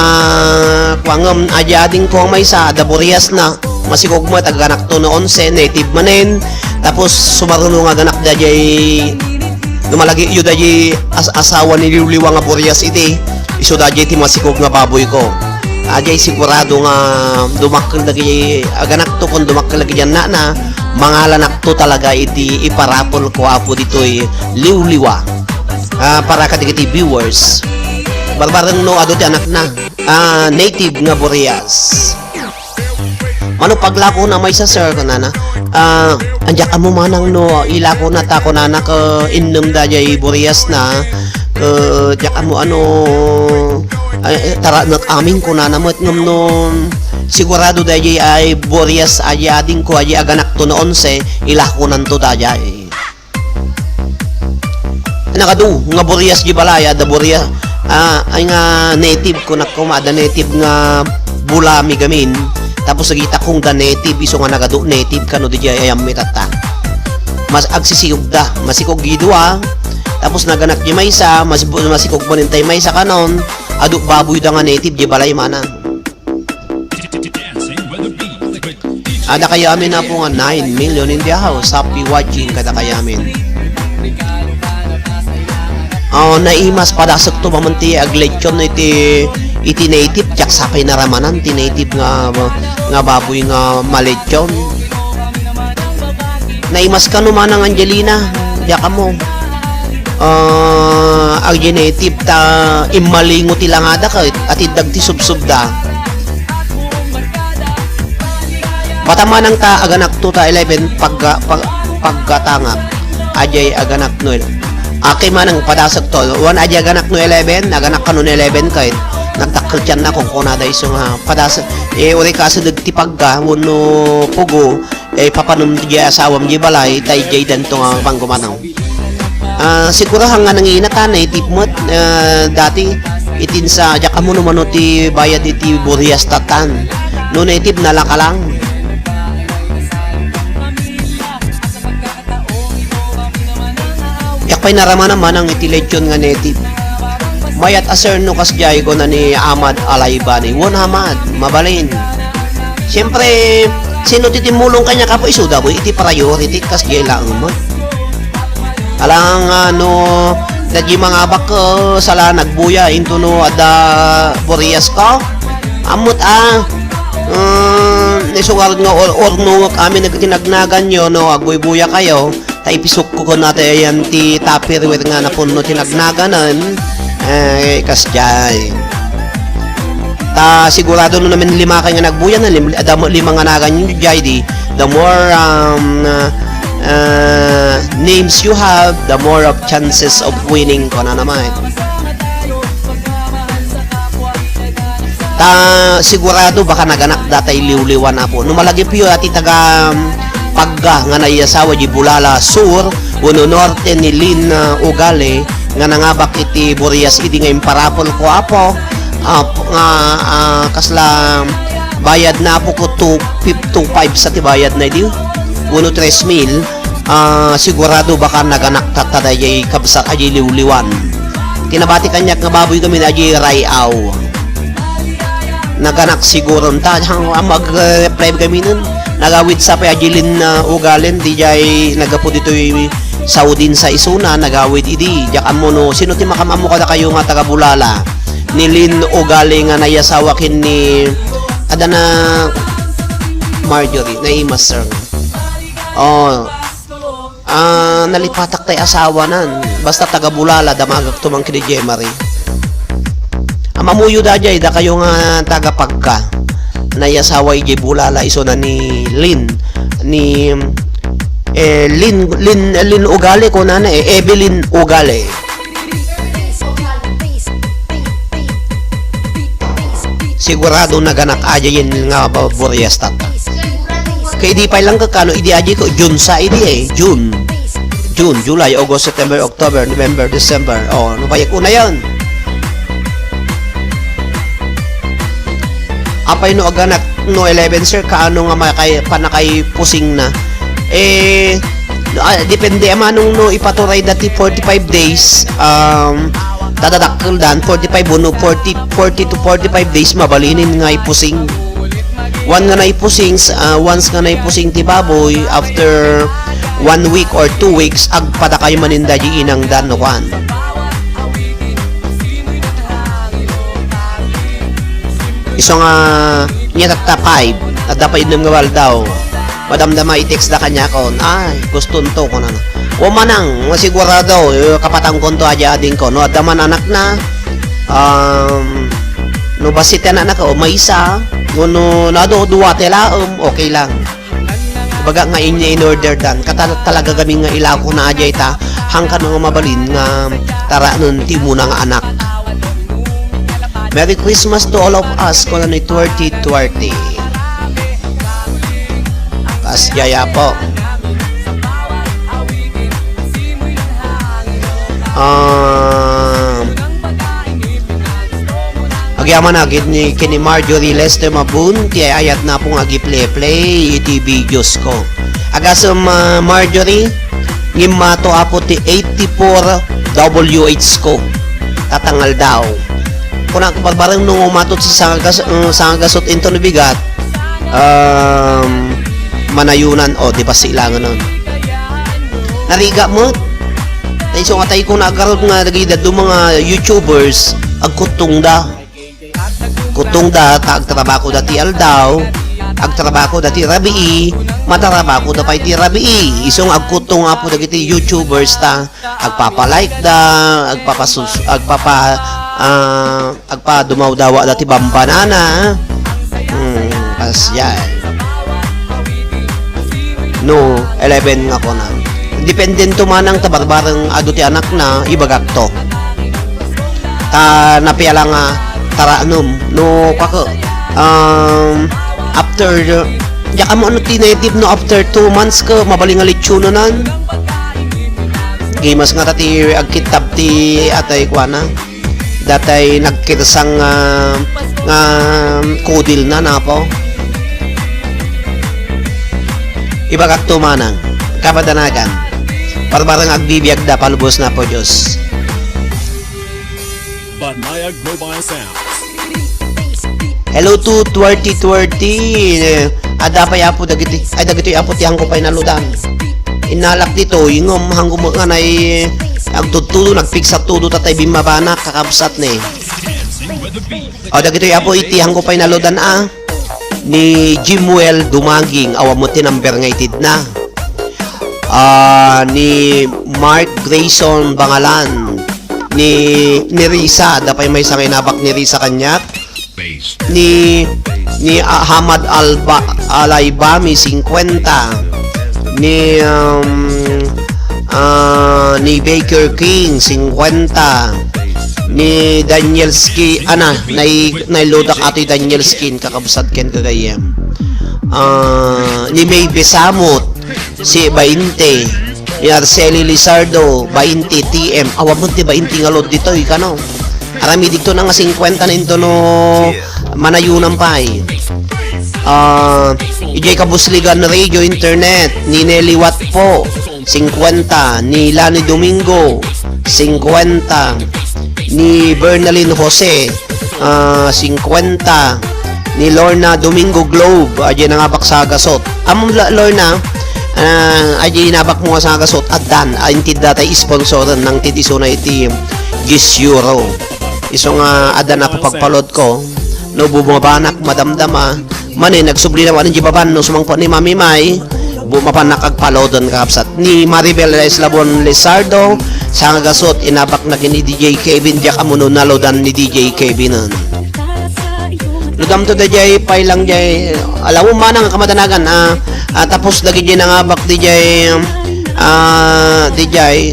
kwangam ajay ading ko may sa da Burias na masikog mo taganak to no 11 native manen tapos sumaruno nga ganak dajay lumalagi yu daji asawa ni Liwliwa nga Burias iti iso daji ti masikog nga baboy ko ajay sigurado nga dumakkel dagi aganak to kon dumakkel dagi na mangalanak to talaga iti iparapol ko apo ditoy Liwliwa para kadagiti viewers barbareng no ado ti anak na native nga Burias mano paglako na may sa sir kanana anja ka mo manang no ilako na ta ko nana ka innom dajay Burias na ka mo tara nak amin ko nana mo ngam no sigurado dajay ay Burias ay ading ko ay aganak to no 11 ilako nanto dajay nakadu nga Burias di balaya da Burias ay nga native ko nakuma da native nga bulami gamin tapos nagita kong da native iso nga nagado native kano di jay ayam mitata mas agsisiyog da masikog gidwa tapos naganak di maysa masikog manintay maysa kanon adu baboy da nga native di balay mana ada kayo amin na po nga 9 million in the house happy watching kada kayo amin naimas padasok to mamanti aglechon iti native jak sapay naramanan ti native nga baboy nga malechon naimas ka no manang Angelina jaka mo ag native ta imalingo ti langada ka at idag ti subsubda patamanang ta aganak to ta 11 paggatangak ajay aganak no akay manang padasok to wan ajay aganak no 11 aganak ka no 11 kahit nagtakkel tiyan na kung kunada iso nga padas uri kasi nagtipag ka wano pugo papanom di asawam di balay tay jay dan to nga panggumanaw. Sigurahan nga nanginatan tipmot dati itin sa jaka mo naman ti bayad iti Burias tatan no native na lang ka lang. Yakpay narama naman ang iti lechon nga native. Mayat aser no kasjay ko na ni Ahmad Alayba ni Won Hamad mabalin. Siyempre sino titimulong kanya kapo isuda boy iti priority kasjay lang mo. Alang ano dagi mga bak sala nagbuya into no ada Burias ko. Amot nisugarod nga orno kami nagtinagnagan nyo no agbuy-buya kayo ta ipisok ko natin ayan ti Tupperware nga napuno tinagnaganan kasjay ta sigurado no namin 5 ka nga nagbuya na 5 nga nagan nyo jay di the more names you have the more of chances of winning ko na naman. Sigurado baka naganak datay Liwliwa na po. Numalagi piyo ati taga pagga nga naiyasawa di Bulala Sur, uno norte ni Lin Ugale nga nangabak iti Burias idi nga imparapol ko apo nga kasla bayad na po ko 2.5 sa tibayad na di uno 3,000 sigurado baka naganak tatadayay kabsa kaji Liwliwan. Tinabati kanyak nga baboy kami na aji Rayaw. Naganak siguro ta mag-prime kami nun nagawit sa payagilin na ugalen di jay nagapo dito Saudin sa isuna nagawit idi jakan mo no sino ti makamamo kada kayo nga taga Bulala ni Lin Ugale nga nayasawa kin ni adana Marjorie na imaster nalipatak tay asawa nan basta taga Bulala damagak tumang kini Jemari. Mamuyo da jay da kayo nga tagapagka na yasaway jay Bulala iso na ni Lin Lin Ugale ko na Evelyn Ugale. Sigurado naganak aja yun nga Burias tata. Kaya di pa lang kakano idi aja ko June sa idi June, July, August, September, October, November, December. No payak una yan. Apay no aganak no 11 sir kaano nga panakay pusing na depende manong no ipaturay dati 45 days dadadakkel dan 45 no 40 to 45 days mabalinin nga ipusing once nga na ipusing ti baboy after 1 week or 2 weeks agpada kayo maninda di inang dan no kwan. Iso nga niya tatapay at dapat inong gawal daw madamdama i-text na kanya ko ay gusto nto ko na o manang masigurado kapatang konto aja ading ko no adaman anak na no basit na anak ko may isa no nado duwate laom okay lang baga nga in order dan talaga kami nga ilaw ko na aja ita hangkan nga mabalin nga tara nun timo na nga anak. Merry Christmas to all of us ko na ni 2020. Kasjaya po. Agyaman agit ni kini Marjorie Lester Mabun ti ayat na pong agi play iti videos ko. Agasam Marjorie ngimato apo ti 84 WH ko. Tatangal daw. Kung barbarang nung umatot sa sangasot into na bigat manayunan o di ba silangan nun nariga mo ay so nga tayo kung nagkaroon nga nagidad do mga YouTubers agkutong da agtrabako dati aldaw agtrabako dati rabii matarabako da pa iti rabii isong agkutong nga po dagiti YouTubers ta agpapalike da agpa dumawdawa dati bambanana kasyan no 11 nga ko na dependento manang tabarbarang ado ti anak na ibagak to ta napiala nga taranom no kako after ya kamo ano tinative no after 2 months ka mabaling nga litsunonan gimas nga tati agkitab ti atay kuana datay nagkirsang nga kudil na napo iba kag tumanang kabadanagan parang agbibiyag da palubos na po Diyos. Banayag Mobile Sound. Hello to 2020 ada pa yapo dagiti ay dagiti yapo ti hangko pay naludan inalak dito ingom hanggum nga nay agtudtudo nagpiksa tudo tatay bimabana kakabsat ni o dagiti yapo iti hangko pay naludan ni Jimuel Dumaging awam mo tinamber nga itid na ni Mark Grayson Bangalan ni Risa dapay may sanginabak ni Risa kanyak ni Hamad Alaibami 50 ni Baker King 50 ni Daniel Skin nailodak ato Daniel Skin kakabsat ken kagayam ni May Besamot si 20 ni Arceli Lizardo 20 TM awam mo ti 20 nga load dito ikano arami dito na nga 50 na ito no manayunan pa ijay kabusligan radio internet ni Nelly Watt po 50 ni Lani Domingo 50 ni Bernalyn Jose 50 ni Lorna Domingo Globe ajay nangabak sa gasot among Lorna ajay nabak mo sa gasot at dan intid datay sponsoran ng titisuna iti 10 euro iso nga ada na pagpalod ko no bumabanak madamdama mani nagsubli na wanin jibaban no sumangpo ni Mami May bumapanak agpalodon kapsat ni Maribel Eslabon Lizardo sa gasot inabak na kini DJ Kevin diak amuno nalodan ni DJ Kevin ludam to DJ pay lang jay alam mo man ang kamadanagan tapos lagi jay nangabak DJ DJ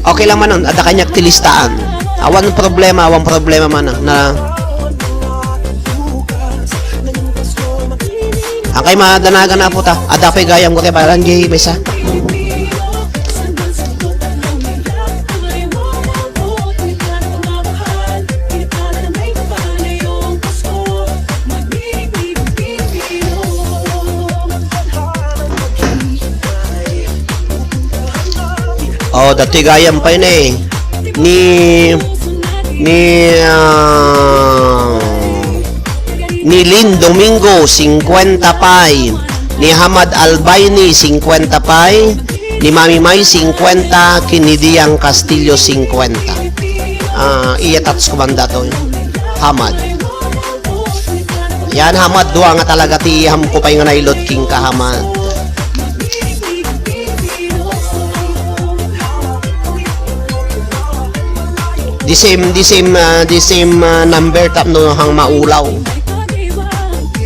okay lang man ada kanyak tilistaan awan problema man na ang kay madanagan na po ta ada pay gayam ko kay parang jay besa dati gayam pa yun ni Lynn Domingo 50 pay ni Hamad Albayni 50 pay ni Mami May 50 kinidiyang Castillo 50 iyatats ko banda to Hamad yan Hamad duwa nga talaga ti hamko pay nga nailot king ka Hamad the same number tap no hang maulaw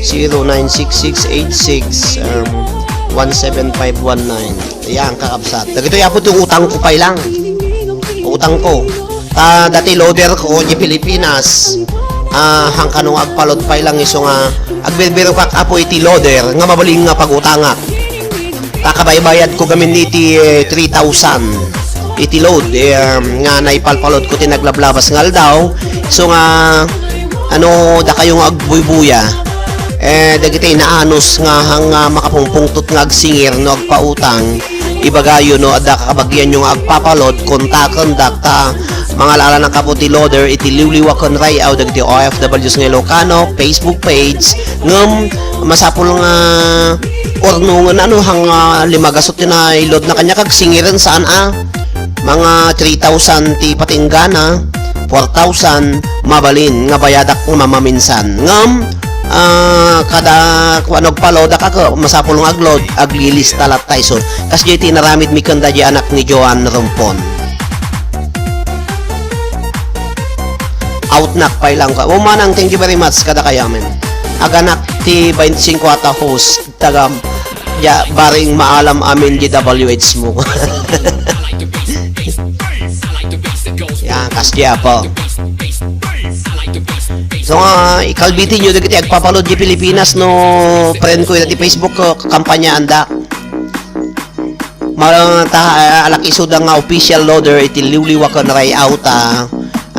096686 yan kakabsat dagito yapo itong utang ko pay lang utang ko dati loader ko di Pilipinas hang kanong agpalod pay lang iso nga agbibiro kak apo iti loader nga mabaling nga pagutangak kakabaybayad ko gamin iti 3,000 iti load nga naipalpalod ko tinaglablabas ngal daw so nga da kayong agbuybuya dagiti naanos nga hang makapungpungtot nga agsingir no agpautang ibagayo no ada kakabagyan yung agpapalod kontakan dakta mga lala ng kaputi loader iti Liwliwa kon rayaw dagiti OFWS ng Ilocano Facebook page ngam masapul nga ornungan hang limagasot na ilod na kanya kag singiran saan mga 3,000 ti patinggana 4,000 mabalin nga bayadak mamaminsan ngam kada kuanog paloda ka masapulong aglod aglilista lat Tyson kas jeti naramid mi kanda di anak ni Joan Rompon outnak pay lang ka manang thank you very much kada kayamen aganak ti 25 ata host tagam ya baring maalam amin GWH mo yan kas di apa So ikalbitin nyo dagiti agpapalod di Pilipinas no friend ko iti Facebook ko kampanya anda. Alak isuda nga official loader iti Liwliwa ko na ray out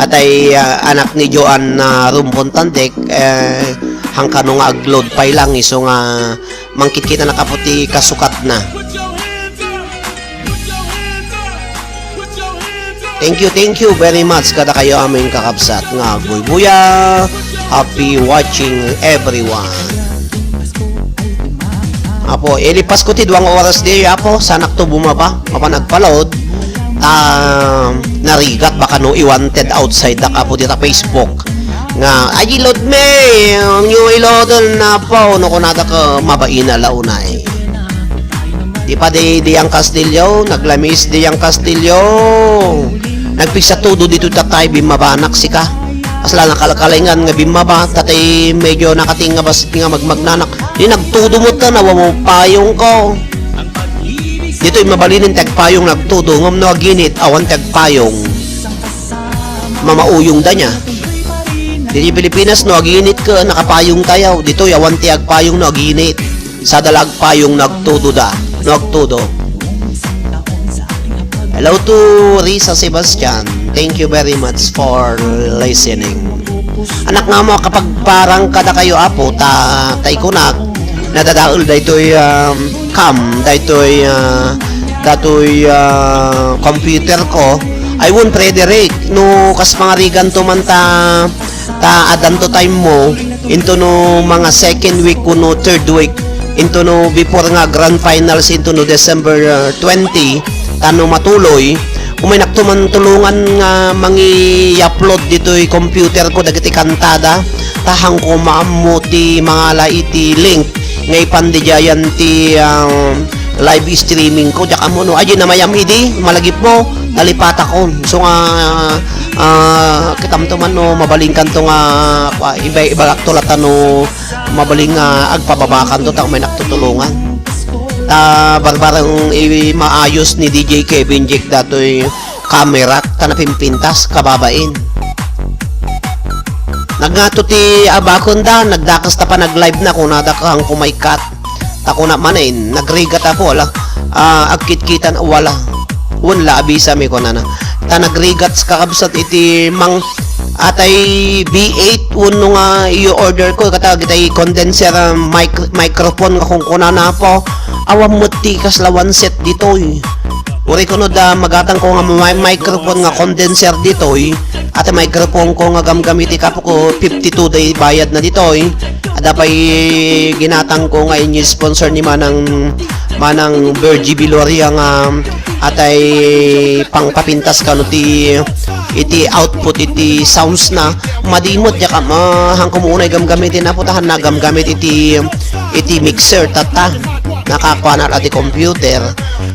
atay anak ni Joan na rumpontandek hangkano nga agload pay lang iso nga mangkit kita nakaputi kasukat na. Thank you very much kada kayo aming kakabsat nga buya. Happy watching everyone. Apo, ilipas ko ti 2 oras di apo, sanak to bumaba, mapanagpaload. Narigat baka no i-wanted outside da kapo dita Facebook. Nga, ay load me, yung iloadon na po, no kunada ka mabaina launa eh. Di pa di ang Castillo, naglamis di ang Castillo. Nagpisa todo dito tatay bimabanak sika. Asla nakalakalingan nga bimaba tatay medyo nakating nga basit nga magmagnanak. Di nagtudo mo ta nawa mo payong ko. Dito mabalinin tagpayong nagtudo ngam no aginit awan tagpayong. Mamauyong da niya. Dito Pilipinas no aginit ka nakapayong tayaw. Dito awan ti agpayong no aginit. Sa dalag payong nagtudo da. Nagtudo. Hello to Risa Sebastian. Thank you very much for listening. Anak nga mo kapag parang kada kayo apo tay kunak nadadaol daytoy cam daytoy computer ko I won Frederick no kas mga rigan to man ta adan to time mo into no mga second week kuno third week into no before nga grand finals into no December 20 tano matuloy umay naktuman tulungan nga mangi-upload dito'y computer ko dagiti kantada tahang ko maammo ti mga laiti link ngay pandijayan ti live streaming ko jak amo no aji na mayam idi malagip mo nalipat ako so nga kitamtuman no mabaling kanto nga iba tulatan no mabaling agpababakan to ta may naktutulungan barbarang maayos ni DJ Kevin Jake datoy camera tanapimpintas kababain naggato ti abakon da nagdakas ta pa nag-live na kung nada kang kumaykat tako na manin nagrigat ako wala agkit-kitan wala abisa mi ko na ta nagrigat kakabsat iti mang atay B8 uno nga i-order ko katag itay condenser microphone nga kung kunana po awam muti kas lawan set dito uri ko no da magatang ko nga microphone nga condenser dito at microphone ko nga gamgamiti ka po ko 52 day bayad na dito ada pa'y ginatang ko nga inyo sponsor ni manang Bergie Biloria nga atay pangpapintas ka no iti output iti sounds na madimot ya ka hangkom unay gamgamitin na putahan na gamgamit iti mixer tata nakakuha na ati computer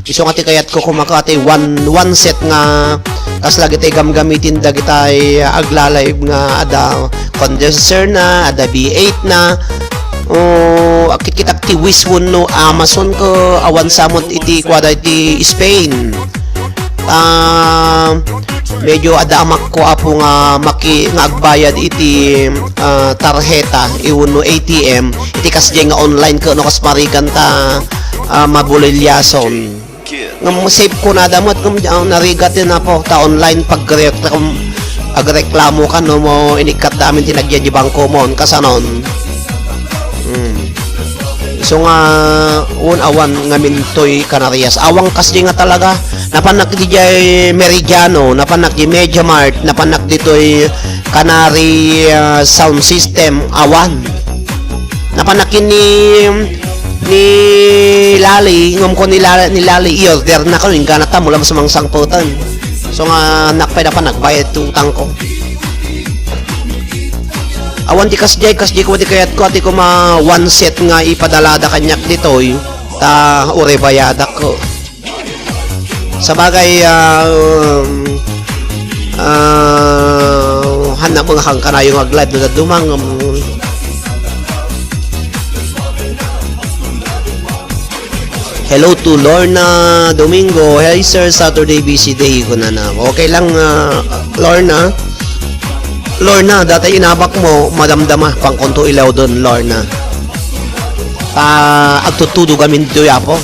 iso nga ti kayat ko kumakati one set nga kas lagi tayo gamgamitin dagitay aglalive nga ada condenser na ada B8 na akikitak ti wiswon no Amazon ko awan samot iti kwada iti Spain medyo adamak ko apo nga nga agbayad iti tarjeta iuno ATM iti kasjay nga online ko no kas marigan ta mabulilyason nga save ko na damot kung narigat din na po ta online pag agreklamo ka no mo inikat damin tinagyan di bangko mo kasanon so nga awan nga mintoy Canarias awang kasdi nga talaga napanak di jay Meridiano napanak di Media Mart napanak ditoy Canary sound system awan napanakin ni Lali ngom ko ni Lali i-order na ko yung ganata mula sa mga sangputan so nga nakpay na pa nagbayad utang ko awan di kasjay ko di kayat ko ati ko one set nga ipadalada kanyak ditoy ta ure bayada ko sa bagay hanap mga hangkana yung aglive na dumang hello to Lorna Domingo hey sir Saturday busy day ko na okay lang Lorna Lorna, dati inabak mo, madamdama, pang konto ilaw doon, Lorna. Agtutudo kami dito yapo.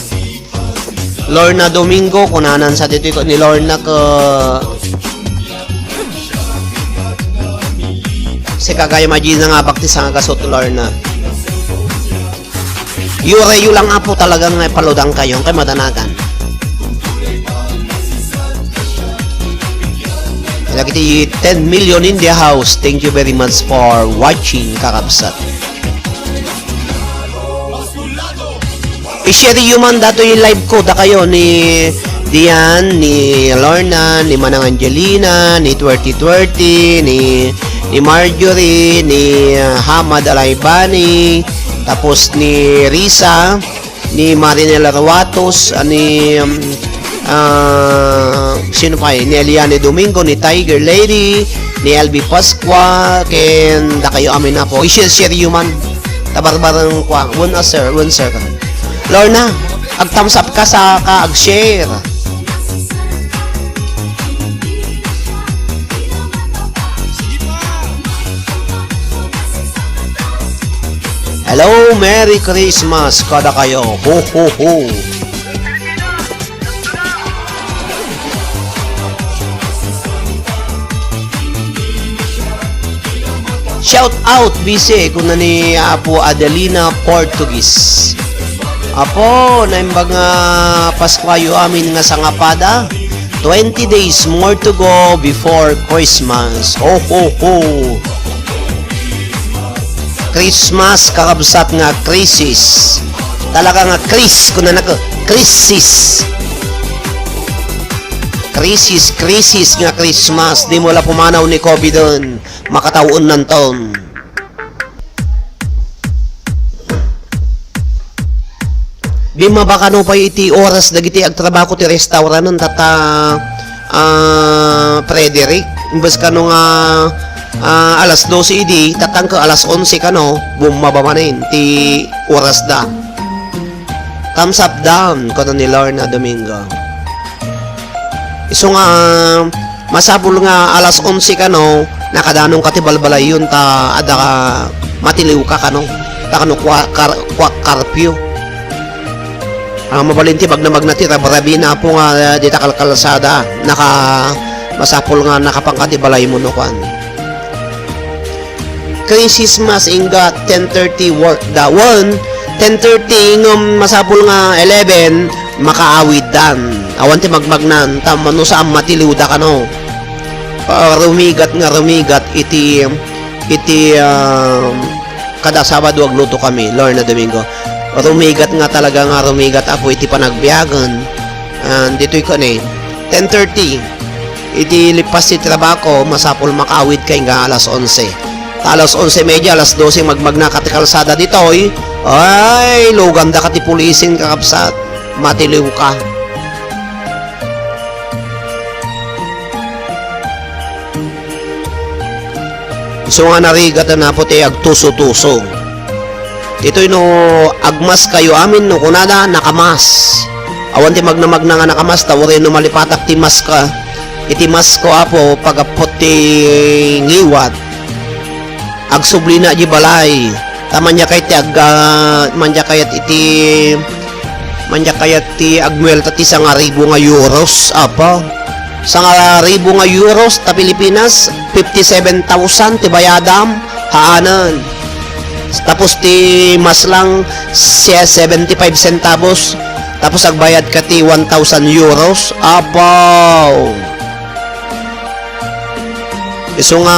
Lorna Domingo, kunanan sa dito ni Lorna ka si kagaya majina nga bakti sa nga kasot Lorna. Yure lang apo talagang paludang kayo kay madanagan. Dagiti 10 million in the house. Thank you very much for watching, kakabsat. I-share yung man dato yung live ko da kayo ni Dian, ni Lorna, ni Manang Angelina, ni 2020, ni Marjorie, ni Hamad Alaybani, tapos ni Risa, ni Marinela Ruatos, ni sino pa ni Eliane Domingo, ni Tiger Lady, ni LB Pasqua, ken da kayo amin na po. I-share yung man tabarbarang kwa. One sir. Lorna, ag-thumbs up ka sa ag-share. Hello, Merry Christmas kada kayo. Ho ho ho. Shout out bise kung ni Apo Adelina Portuguese. Apo, naimbag nga Paskwayo amin nga sangapada. 20 days more to go before Christmas. Ho ho ho. Christmas kakabsat nga crisis. Talaga nga crisis kung na crisis. Crisis nga Christmas. Di mo la pumanaw ni COVID doon. Makataon ng taon. Di mabakano pa iti oras dagiti agtrabaho ti restauranton tata Frederick. Imbes kano nga alas 12 idi tatang ka alas 11 kano bumabamanin ti oras da. Thumbs up down kono ni Lorna Domingo. Iso nga masabol nga alas 11 kano nakadanong katibalbalay yun ta ada ka matiliw ka kano ta kano karpyo. Mabalinti pag namag natira barabi na po nga dita kalkalsada masapol nga nakapangkatibalay mo no kwan. Christmas inga 10:30 work da 10:30 ngam masapol nga 11 makaawid dan awan ti magmagnan tamano sa matiliw da kano. Rumigat iti kada Sabado agluto kami Lorna Domingo. Rumigat nga talaga nga rumigat apo iti panagbiyagan. Dito'y ko ni 10:30 iti lipas ti trabaho masapol makaawid kay nga alas 11. Alas 11:30 alas 12 magmagna kati kalsada ditoy. Ay luganda kati pulisin kakapsat. Matiliw ka. So nga narigat na po ti agtuso-tuso. Ito'y no agmas kayo amin no kunada nakamas. Awan ti magna nga nakamas tawari no malipatak ti maska. Iti masko apo pagapot ti ngiwat. Agsubli na di balay. Tamanya kay ti manja kayat ti agmuelta ti 1,000 nga euros apa. 1,000 nga euros ta Pilipinas 57,000 ti bayadam haanan. Tapos ti mas lang 75 centavos. Tapos agbayad ka ti 1,000 euros. Apaw. Iso nga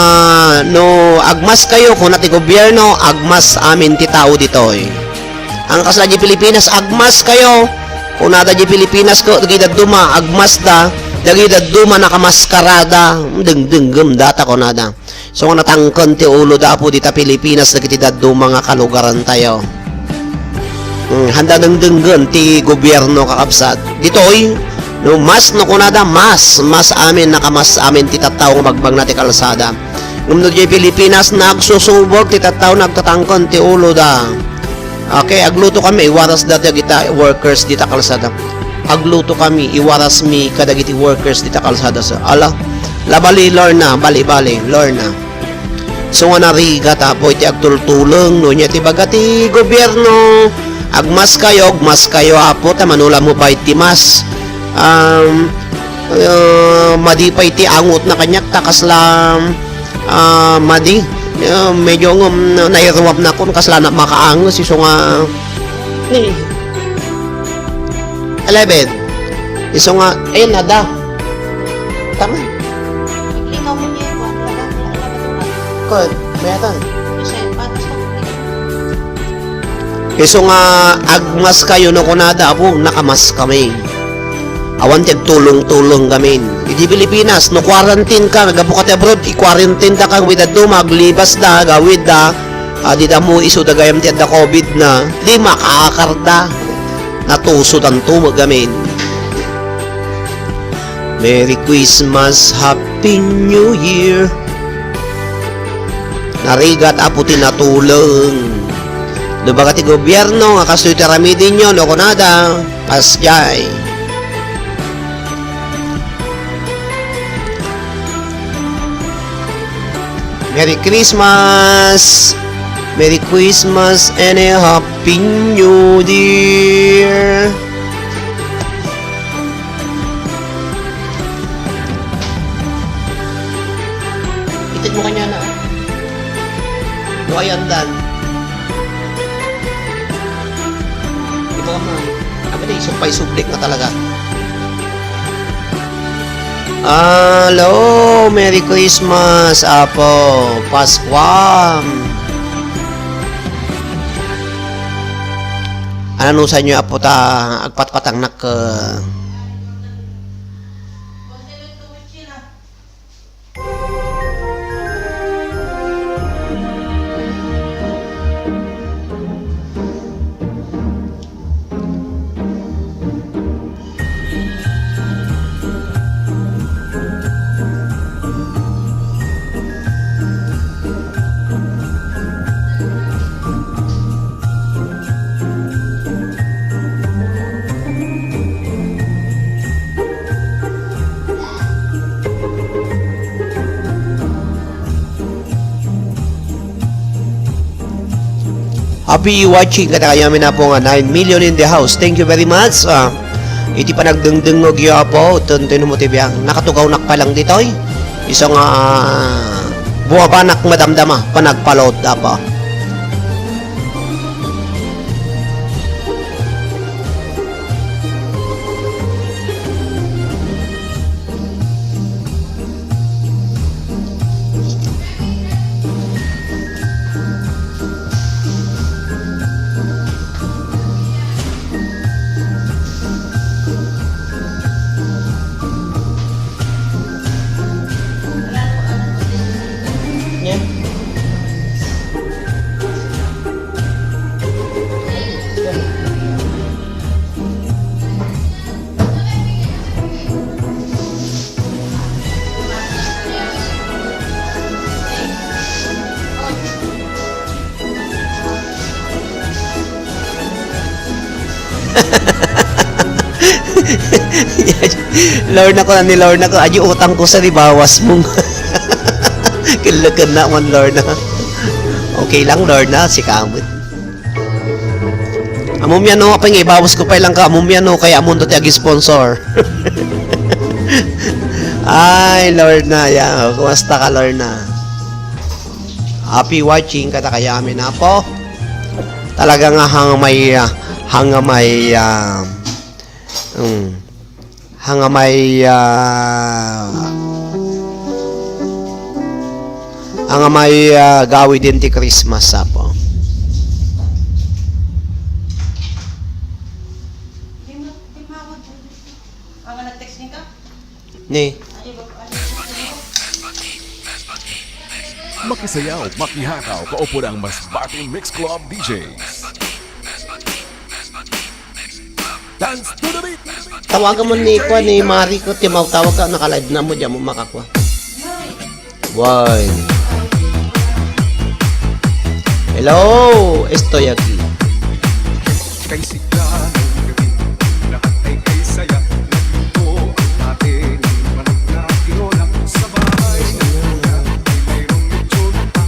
no agmas kayo kung nati gobyerno agmas amin ti tao ditoy. Ang kasla di Pilipinas agmas kayo. Kung nada di Pilipinas ko dagiti duma agmas da. Dagiti duma nakamaskarada. Deng data ko nada. So nga natangkon ti ulo da po dita Pilipinas dagiti daddo mga kalugaran tayo. Handa nang denggen ti gobyerno kakabsat. Ditoy no mas no kunada mas amin nakamas amin ti tattaw nga magbag nati kalsada. Ngumno di Pilipinas nagsusubok ti tattaw nagtatangkon ti ulo da. Okay, agluto kami iwaras dati kita workers dita kalsada. Agluto kami iwaras mi kadagiti workers dita kalsada sa ala. Labali Lorna, bali Lorna. So nga nariga tapo iti agtultulong no nya ti bagati gobyerno agmas kayo apo ta manula mo pa iti mas madi pa iti angot na kanyak takaslam madi medyo nairuwap na kun kasla na makaangos iso nga 11 iso nga ayun nada tama Ikaw mo niya yung buwan, wala Kod, mayatan. kasi patas ko. Iso nga agmas kayo no kunada po, nakamas kami. Awan tulong-tulong kami. Di Pilipinas, no quarantine ka, nagabukat abroad, i-quarantine ta kang with do maglibas da, gawid da, di da mo iso da gayam ti da COVID na, di makakarda. Natusod ang tumag kami. Merry Christmas, Happy New Year. Narigat apo tinatulong. Diba kati gobyerno, nga kastoy taramidin nyo, no kunada, pasyay. Merry Christmas! Merry Christmas and a Happy New Year! Itit mo kanya na. No, ayandan. Ito ka man. Abi na, isumpay-sublik na talaga. Hello! Merry Christmas, Apo! Paskwam! Ano sa inyo, Apo, ta agpat-patang nak... Happy watching kata kaya na po nga 9 million in the house. Thank you very much. Iti pa nagdengdeng mo giya po. Tuntun mo tibiyang nakatugaw nak pa lang ditoy. Isang buwabanak madamdama panagpalod apa. Lord na ko na ni Lord na ko. Aji utang ko sa ribawas mong. Kilagan na man Lord na. Okay lang Lord na. Si kamot. Amom yan o. Kapag ibawas ko pa lang ka. Amom yan o. Kaya amon to tiyag sponsor. Ay Lord na. Yan. Kumasta ka Lord na. Happy watching. Kata kaya amin na po. Talaga nga hanga may gawi din ti Christmas apo. Ang nag-text ka? Ni. Makisayaw, makihakaw, kaupo ng mas bating Mix Club DJs. Dance to the beat! Tawagan mo ni ko ni Mari ko tawag ka naka-live na mo diyan mo makakwa. Why? Hello, estoy aquí. Kay sigla ng gabi, lahat ay kay saya. Nandito ang atin, manok na tinola sa bahay. Ay mayroong lechon pa,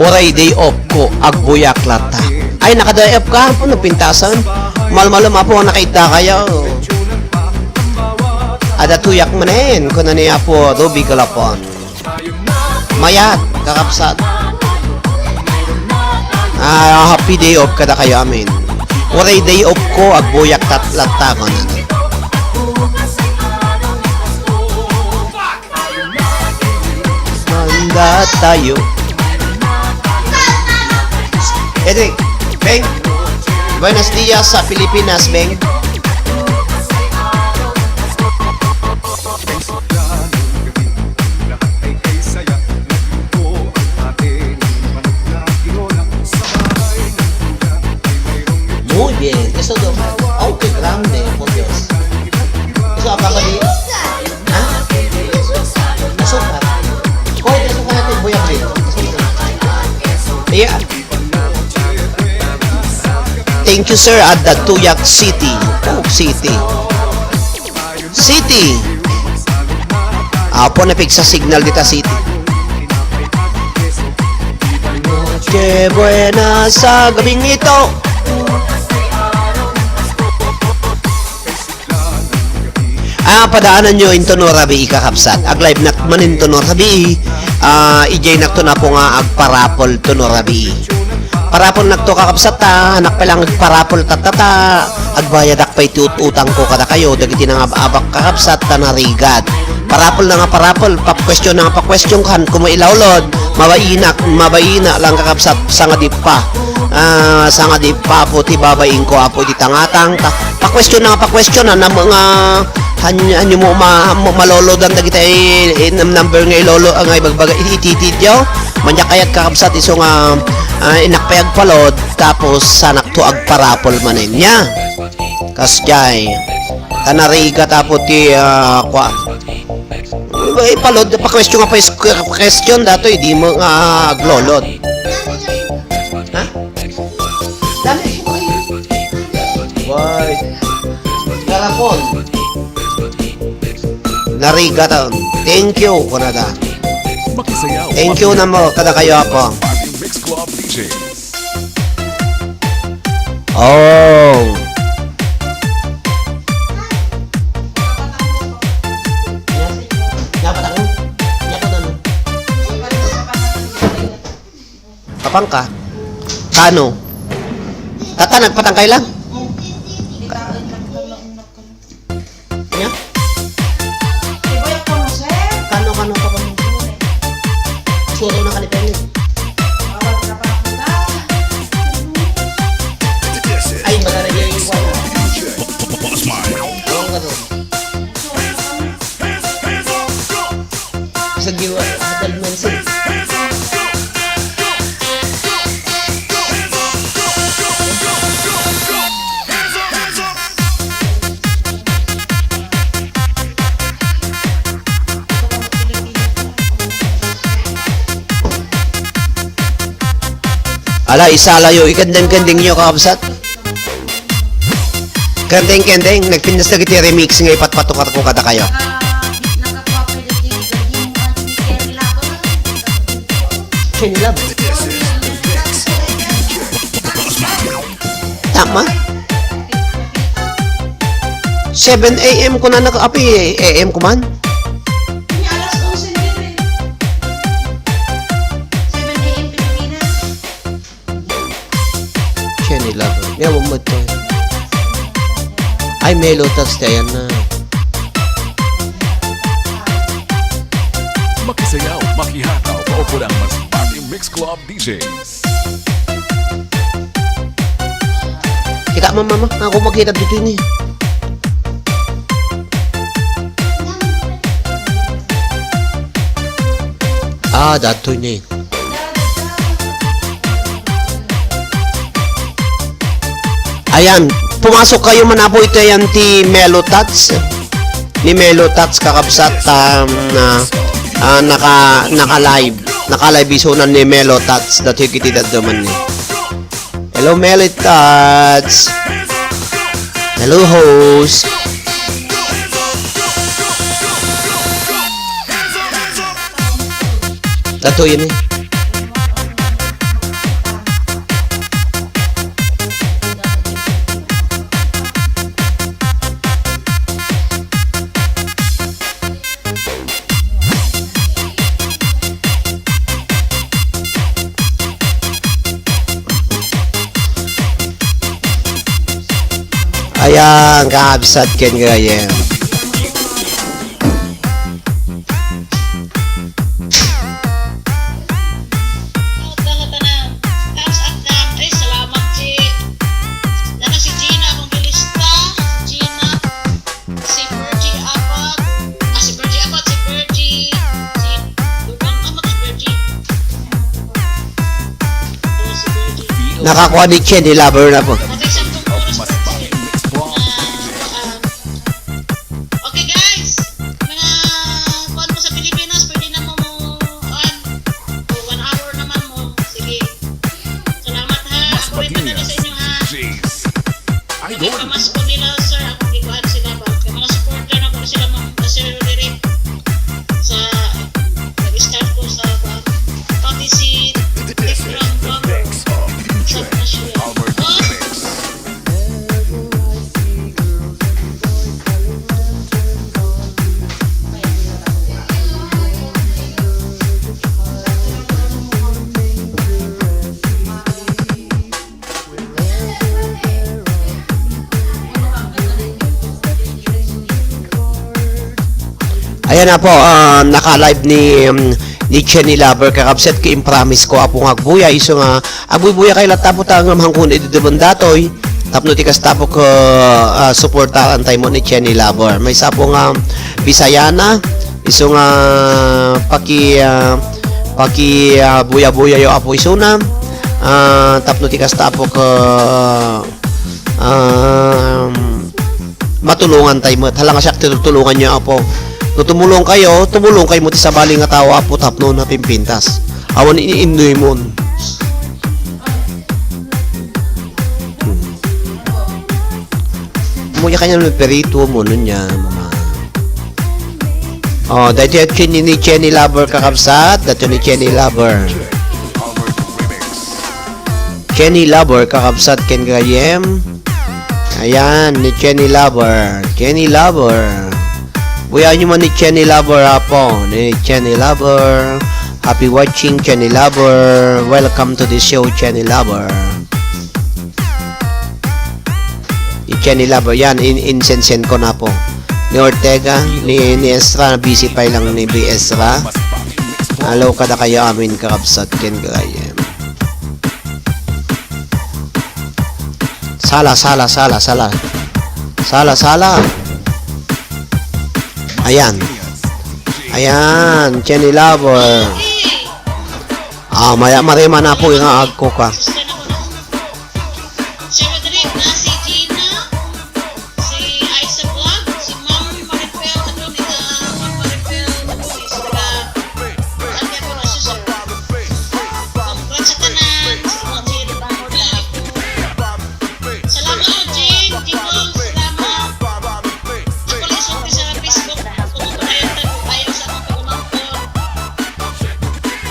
Oray day off ko, agbuyak lata. Ay, naka-day off ka po, napintasan. Malmalama po, nakita kayo. Ada tuyak manen, kung niya po, Ruby Galapon. Mayat, kakapsat. Happy day off kada kayo amin. Oray day off ko, agbuyak lata ko na. Manda tayo. Edric, Beng. Buenos dias sa Pilipinas, Beng. Muy bien, eso do. Oh, qué grande, por Dios. Eso apa di? Hah? Azúcar. Oh, itu azúcar natin, voy a abrir. Iya. Thank you, sir, at the Tuyak City. Oh, City. City. Apo na sa signal dita City. Noche buena sa gabing ito. Padaanan nyo into no rabi kakapsat. Ag live nak man into no rabi. Ijay nak to na po nga agparapol to no rabi. Parapol nak to kakapsat ta. Anak pa lang agparapol tatata. Agbayad ak pa utang ko kada kayo. Dagiti na nga abak kakapsat ta narigad. Parapol na nga parapol. Pa-question na nga pa-question kan. Kung mailawlod. Mabaina lang kakapsat. Sanga di pa. Sanga di pa po ti babayin ko apo di tangatang. Pa-question na nga pa-question na mga hanyo mo malolo dan dagita number nga ilolo ang ibagbaga ititidyo manya kayat kakabsat iso nga inakpayag palod tapos sanak to agparapol manin niya kasjay tanariga tapo ti kwa palod pa question nga pa question dato di mo nga aglolod ha dami ko why garapon Nariga taon. Thank you, kunada. Makisayaw. Thank you na mo, kada kayo po. Party Mix Club DJs. Oh. Kapang ka? Kano? Tata, nagpatangkay lang? Nya? Kano ka ba? Suro na kalipayin. Ay, malalagay yung iwan. Ang ka doon. Sa giwa, hadal mensin. Ala, isalayo, ikandeng-kandeng nyo kakabsat. Kandeng-kandeng, nagpinas na kiti remix nga ipatpatukar ko kada kayo. Chinilab. Tama? 7 AM ko na naka-api, AM ko man. Ewan mo ito. Ay, may lotas na yan na. Makisayaw, makihataw, paupo ng mas Party Mix Club DJs. Kita mo, mama. Ako makita dito ni. Dato ni. Ayan, pumasok kayo man po ito yan ti Melotats. Ni Melotats kakabsat naka-live. Naka-live isunan ni Melotats. Dati kitidad naman ni. Hello Melotats. Hello host. Dato yun eh. Ayan, kakabsat ken gayem. Thumbs up lang. Ay, salamat, G. Nana si Gina, akong gilista. Gina. Si Virgie Apat. Si Virgie Apat, si Virgie. Si Lubang Amat, si Virgie. Si Virgie. Nakakuha ni Chen, nilabar na po. Okay, sampung oras pa, Virgie. Okay, guys. Mga kuwan mo sa Pilipinas, pwede na mo 1 hour naman mo. Sige. Salamat ha. Ako rin padala sa inyo ha. DJs. Kami pamas ko nila, sir. Ako iguan sila ba? Kaya mga supporter na ko sila mga sir direct sa nag-start ko sa pati si Tekram Vlogger sa National. Albert Oh, Remix. Ayan na po, naka-live ni Chenny Lover kakabset kay promise ko apong agbuya iso nga agbuya kay latapot ang hangkon iti datoy tapno tikas tapo ko suportahan tayo mo ni Chenny Lover. May sapo nga Bisayana iso nga paki buya-buya yo apo iso na tapno tikas tapo ko matulungan tayo mo. Hala nga siya tutulungan niyo apo. Kung tumulong kayo mo ti sa bali nga tao apo tapno na pimpintas. Awan iniindoy mo. Muya kanya ng perito mo nun niya, mama. Oh, dahil ni Chenny Lover kakabsat, dahil ni Chenny Lover. Albert Remix. Chenny Lover kakabsat ken gayem. Ayan, ni Chenny Lover. Chenny Lover. Buya nyo man ni Chenny Lover apo. Ni Chenny Lover. Happy watching, Chenny Lover. Welcome to the show, Chenny Lover. Ni Chenny Lover. Yan, insensen ko na po. Ni Ortega, ni Esra. Busy pa lang ni B. Esra. Mas Papi Mix Club. Hello kada kayo amin kakabsat ken gayem. Sala. Ayan. Ayan, Chenny Lover. Maya marima na po yung agko ka. gusto na ko na. Si Rodrigo na, si Gina, si Isa Vlog, si Ma'am Maripel, ano nila, Ma'am Maripel, ano ni sila, ano ko na siya, sir. Congrats sa tanan, si Ma'am Jane, salamat po, Jane, Jingle, salamat. Ako lang isulti sa Facebook, kung ayaw sa mga pagumangkon.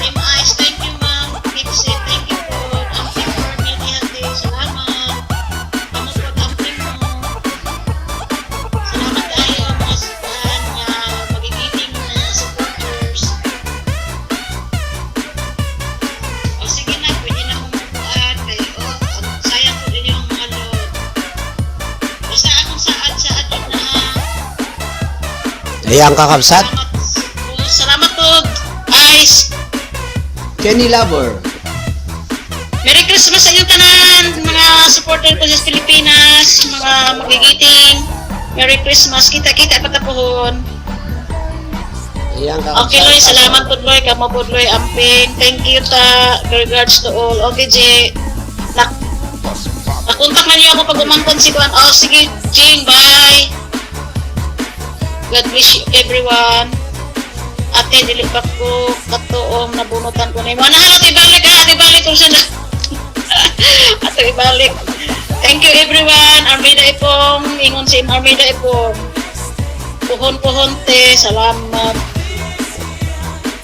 Team Ice, thank you ma'am. Keep safe, thank you po. Amping for me hati, salamat. Kamu po amping mo. Salamat tayo mga magigiting na supporters. O sige na, pwede na kumukuan. Sayang po din yung mga load. Basta akong saad yun na. Ayan kakabsat. Salamat po, Ice. Chenny Lover. Merry Christmas sa inyong tanan, mga supporter ko sa Pilipinas, mga magigiting. Merry Christmas. Kita-kita patapuhon. Ayan kakabsat. Okay, Loy. Salamat po, Loy. Kamo po, Loy. Amping. Thank you, ta. Regards to all. Okay, J. Nakontak na niyo ako pag umangkon si Juan. Oh, sige, Jing. Bye. God bless you, everyone. Ate, dili pa ko katuong nabunutan ko na yung mga nahalot, ibalik kung saan na. Ato, ibalik. Thank you, everyone. Armida Ipong, ingon si Armida Ipong. Puhon-puhon, te, salamat.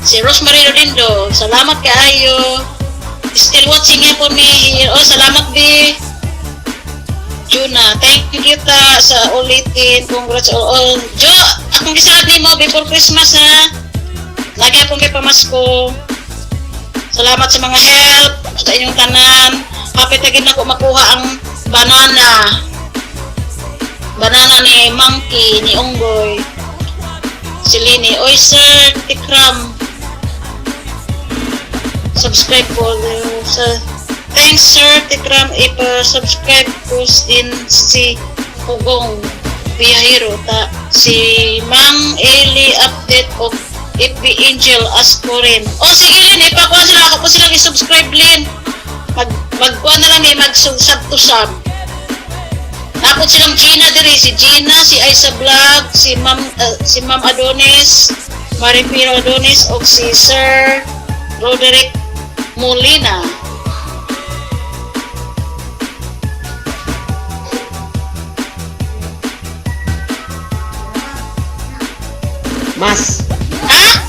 Si Rosemary Rodindo, salamat kaayo. Still watching nga po me here. Oh, salamat, B. Juna, thank you ta sa ulitin. Congrats all. Jo, akong gisabi mo before Christmas ha. Lagi akong kay pamasko. Salamat sa mga help sa inyong tanan. Happy tagin na ko makuha ang banana. Banana ni Monkey, ni Unggoy. Si Lini. Oy, Sir Tikram. Subscribe po. Thanks, Sir Tikram. Ipa-subscribe po din si Pugong Biyahiro. Si Mang Eli update of FB Angel ask ko rin. Oh, sige Lin. Ipakuha sila. Ako po silang i-subscribe, Lin. Magkuha na lang mag-sub to sub. Ako silang Gina diri, si Gina, si Aisa Vlog, si Ma'am Adonis, Maripiro Adonis, o si Sir Roderick Molina. Mas, Ha?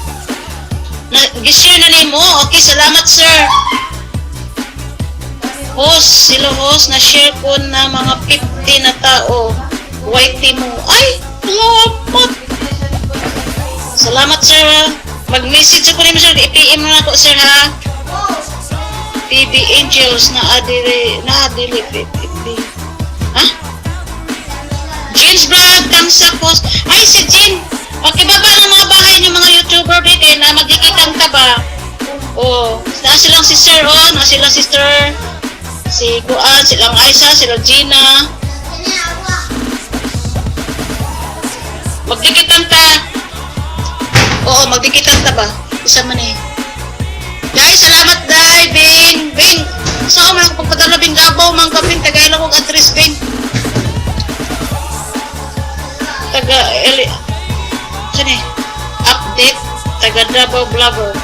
Gishare na nimo? Okay, salamat sir. Host, sila host, na-share ko na mga 50 na tao. YT mo. Ay, salamat. Salamat sir. Mag-message ako rin sir. I-PM na ako sir ha. PB Angels na adili PB. Ha? Jeans Vlog, thumbs up host. Ay, si Jean. Pakibaba ng mga bahay niyo mga YouTuber dito na magkikitang taba. Oh, na silang si Sir, na silang sister. Si Kuan, silang Aisa, silang Gina. Magdikitang ta. Oo, magdikitang ta ba? Isa man eh. Guys, salamat dai, Bing. Bing, saan man ako pagpadala Bing Gabaw, mga kaping Tagaylang kong address, Bing. Update, taga Davao Vlogger.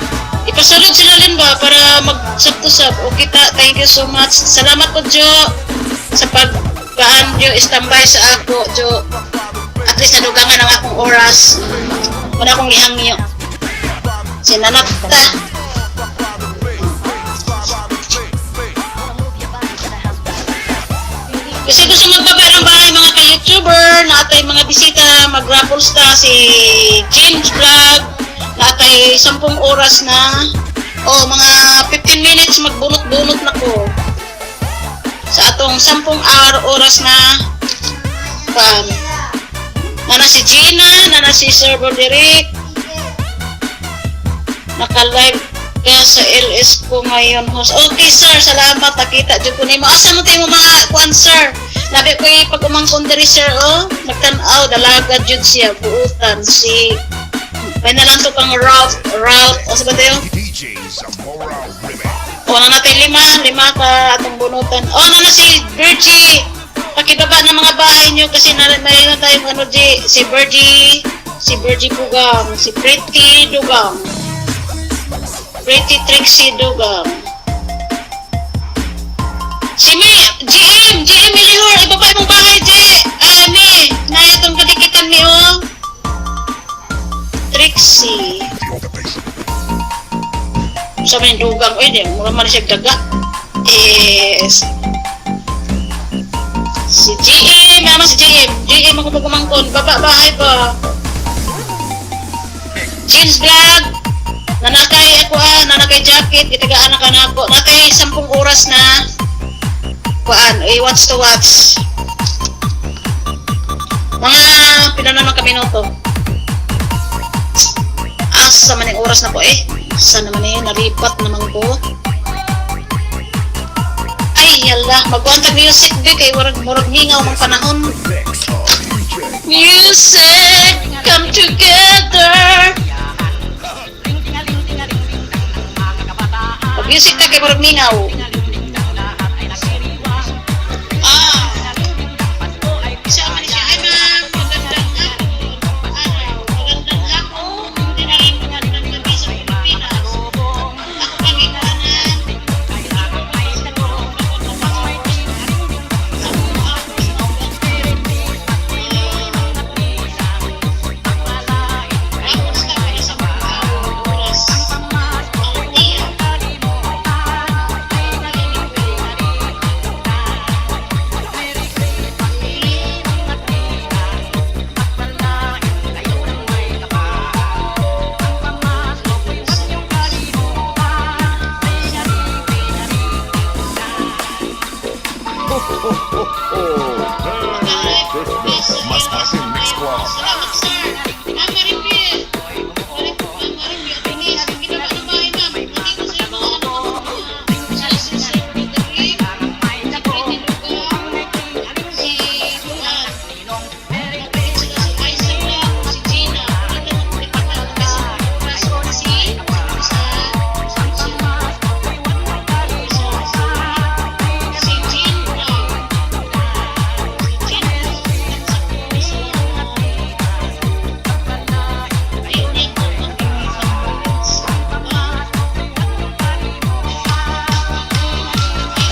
Ipasulod sila rin ba para mag-sub-to-sub. O kita, thank you so much. Salamat po, Jo, sa pagkaan Jo, standby sa ako, Jo. At least nadugangan ang akong oras. Wala akong ihangyo. Sinanapta. Kasi gusto magbaba ng bahay mga ka-YouTuber, na atay mga bisita, mag-raffles na si James Vlog, na atay 10 oras na, mga 15 minutes magbunot-bunot na ko. Sa atong 10 oras na, na si Gina, na si Sir Roderick, naka-live ka sa LS ko ngayon, host. Okay, sir. Salamat. Nakita. Diyo ko nimo. Asa mo tayo mga kuan, sir? Labi ko yung pag-umangkon diri, sir, nagtanaw. Dalaga, jud siya. Buutan. May na lang to pang route. O, sabi tayo? Na natin lima ka atong bunutan. Na si Virgie. Pakibaba ng mga bahay nyo kasi may na tayong si Virgie Pugang, si Pretty Dugang. Pretty Trixie Dugang. Si GM Milihor, ibaba mong bahay, Mi, na itong kadikitan mi, Trixie. Sabi ng Dugang, di, mura man siya gaga. Si GM, GM ako pagkumangkon, baba bahay ba? Jeans Vlog, nanakay ako nanakay jacket, itagaan na ka na ako. Nakay 10 oras na watch to watch. Mga pinananong kami noto. Asa man yung oras na po Asa naman nalipat naman ko. Ay, yala, magwantag music kay murag mingaw mang panahon. Music, come together. Music na kay murag mingaw. Isa man siya. Ay, ma'am, magandang ako. Hindi na rin nagnabi sa Pilipinas. Ako pag-ikanan.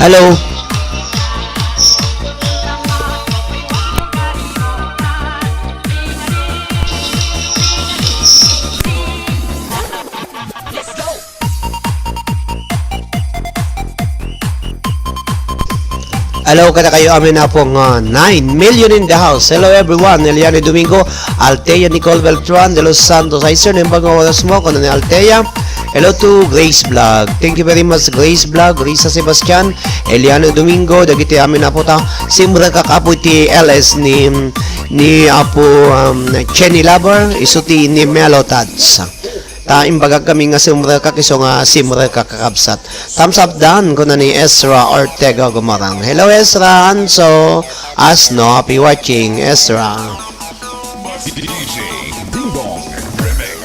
Hello. Hello, kada kayo amin na pong 9 million in the house. Hello everyone, Eliane Domingo, Altea Nicole Beltran, De Los Santos, I sir, nimbang oras mo, kung ni Altea. Hello to Grace Vlog. Thank you very much Grace Vlog, Risa Sebastian, Eliane Domingo, dagiti amin na po ta. Simra kakapo ti LS ni Apo Chenny Lover, isuti ni Melo Tats. Ta imbagag kami nga simra ka kiso nga simra ka kakabsat. Thumbs up dan ko na ni Ezra Ortega Gumarang. Hello Ezra, so Asno, happy watching Ezra. DJ Ding Dong Remix.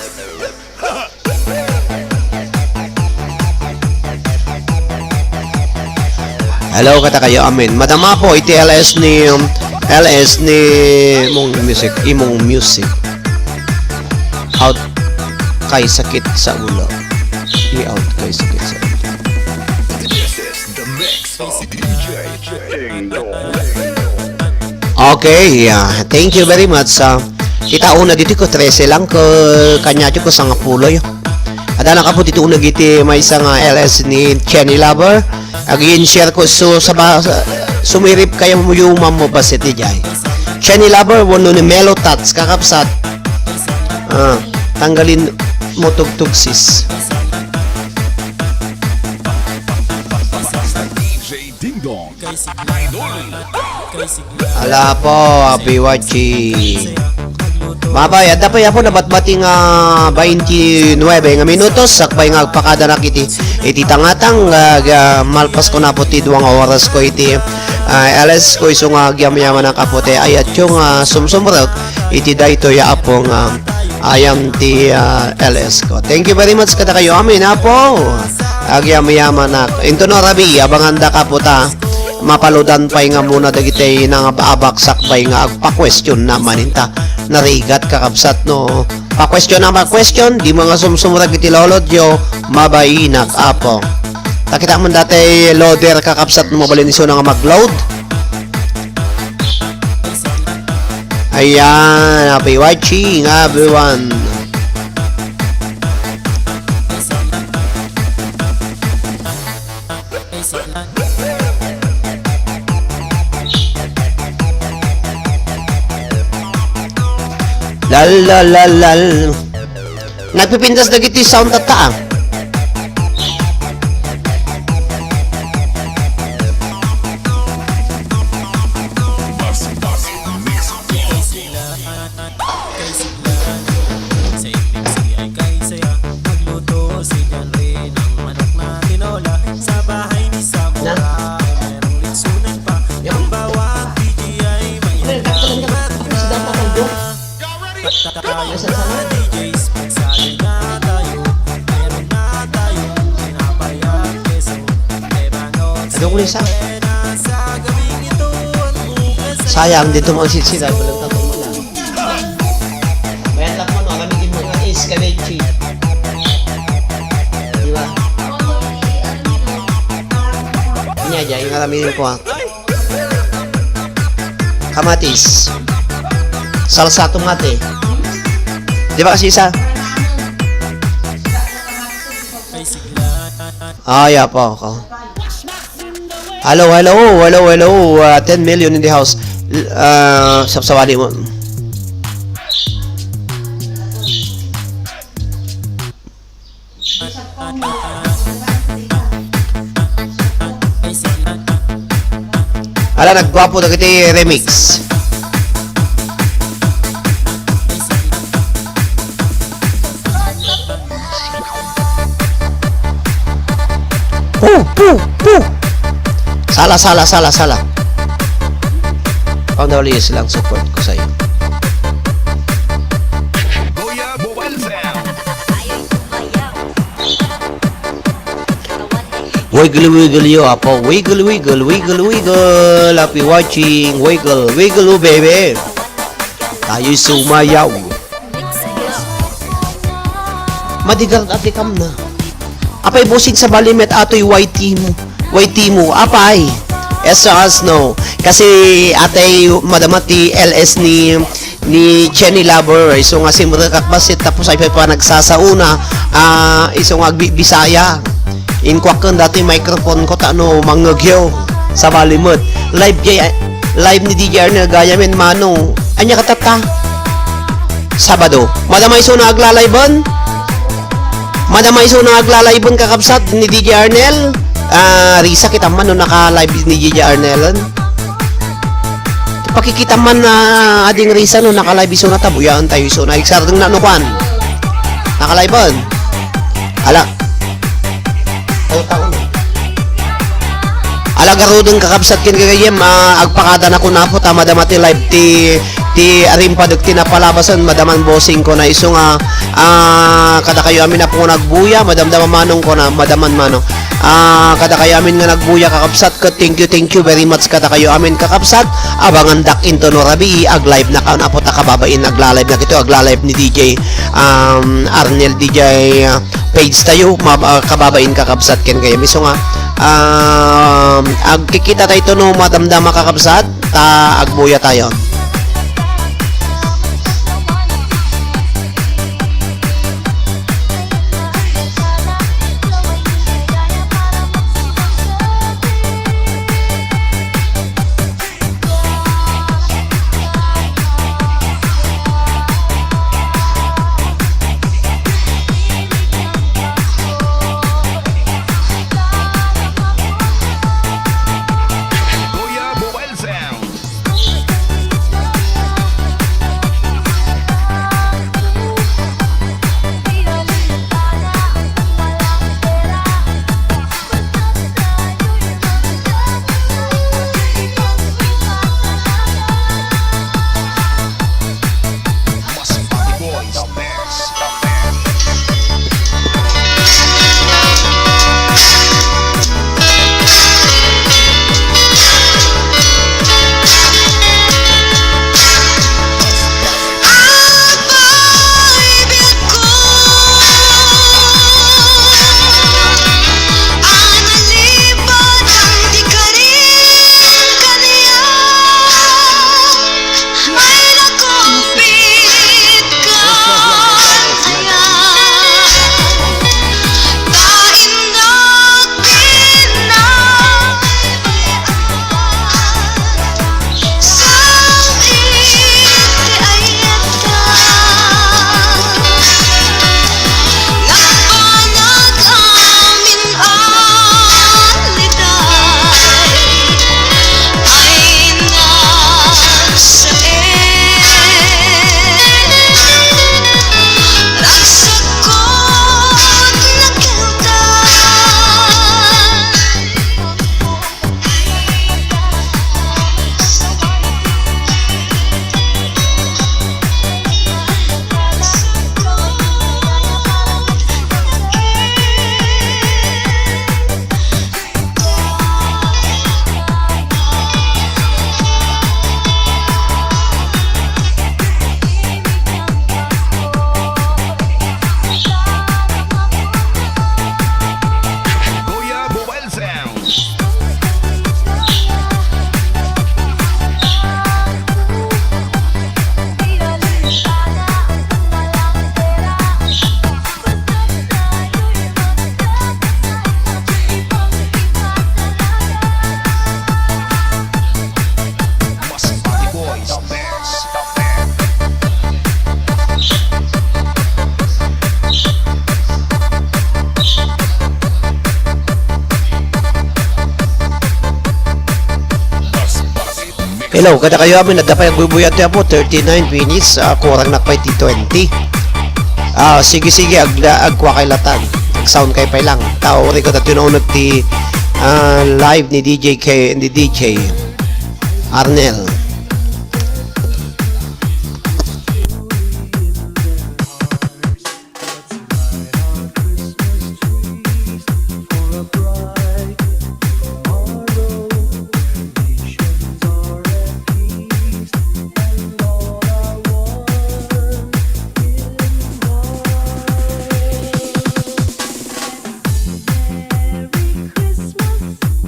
Hello kata kayo amin. Madama po iti LS ni imong music. Out kay sakit sa ulo. I-out kay sakit sa ulo. This is the mix of DJ Ding Dong. Okay, thank you very much. Kita una dito ko 13 lang ko kanya ko sa ngapuloy. Ada na kapo dito una giti may isang LS ni Chenny Lover. Again share ko so sumirip kayo mo yung mo ba si Tijay. Chenny Lover wono ni Melo Tats kakapsat. Tanggalin mo tugtugsis. DJ Ding Dong Idol. Ala po, happy watching. Mabay, ada pa yapo na batbating 29 nga minutos sakbay nga agpakada na kiti iti tangatang malpas ko na po ti duwang oras ko iti LS ko iso nga gyam-yaman ang kapote ayat yung sumsumrok iti dayto ya apong ayam ti LS ko. Thank you very much kada kayo amin apo. Agyam-yaman na into no rabi abanganda kaputa mapaludan pa nga muna dagiti nang abaksak pa nga agpa-question naman inta narigat kakabsat no pa-question na pa-question di mga sumsumurag iti lolodyo mabainag apo takita man dati loader kakabsat no mabalin iso nga mag-load ayan happy watching everyone. Lal. Nagpipintas na giti sound at taa. Ano ko nisa? Sayang dito mga sitsida walang tatong mo lang. Bayan lang mo no, gamitin mo nga is kamechi. Di ba? Inya yung gamitin ko kamatis. Salsa tomate. Di ba kasi isa? Yeah po ako. Hello. 10 million in the house. Sapsawali mo. Ala, nagwapo na kita remix. Salah. Paunalis lang support ko sa'yo. Goya Mobile Sound. Wiggle yo apo. Wiggle. Happy watching. Wiggle baby. Tayo'y sumayaw. Madigang at ikam na. Apay busig sa balimet ato'y white mo. Way Timo, apay. SOS no. Kasi atay madamat ti LS ni Jenny Labor. So nga si mga kakbasit tapos ay pa nagsasauna. Iso nga Bisaya. Inkwakon dati microphone ko tano mangagyo sa Balimot. Live ni DJ Arnel Gayamin Manong. Anya katata? Sabado. Madamay so na aglalayban? Madamay so na aglalayban kakabsat ni DJ Arnel? Risa kita man no naka-live ni DJ Arnel. Pakikita man na ading Risa no naka-live so na tabuyan tayo so na iksardeng na no kwan. Naka-livean. Ala. Ay taon. Alagarudong kakabsat kin kagayem agpakada na ko na po madamati live ti arim paduk tinapalabasan madaman bossing ko na iso nga kada kayo amin na po nagbuya madamdama manong ko na madaman manong kada kayo amin nga nagbuya kakabsat ko thank you very much kada kayo amin kakabsat abangan dak into no rabi ag live na kaon apo ta kababain agla-live na kito agla-live ni DJ Arnel DJ page tayo kababain kakabsat ken kayo iso nga agkikita tayo ito no madamdama kakabsat ta agbuya tayo. Hello, kada kayo amin nagdapay agbubuyat po 39 minutes kurang nakpay T20. Sige agkwa kay latan. Sound kay pay lang. Tao rin ko tatunong ti live ni DJ Arnel. Christmas.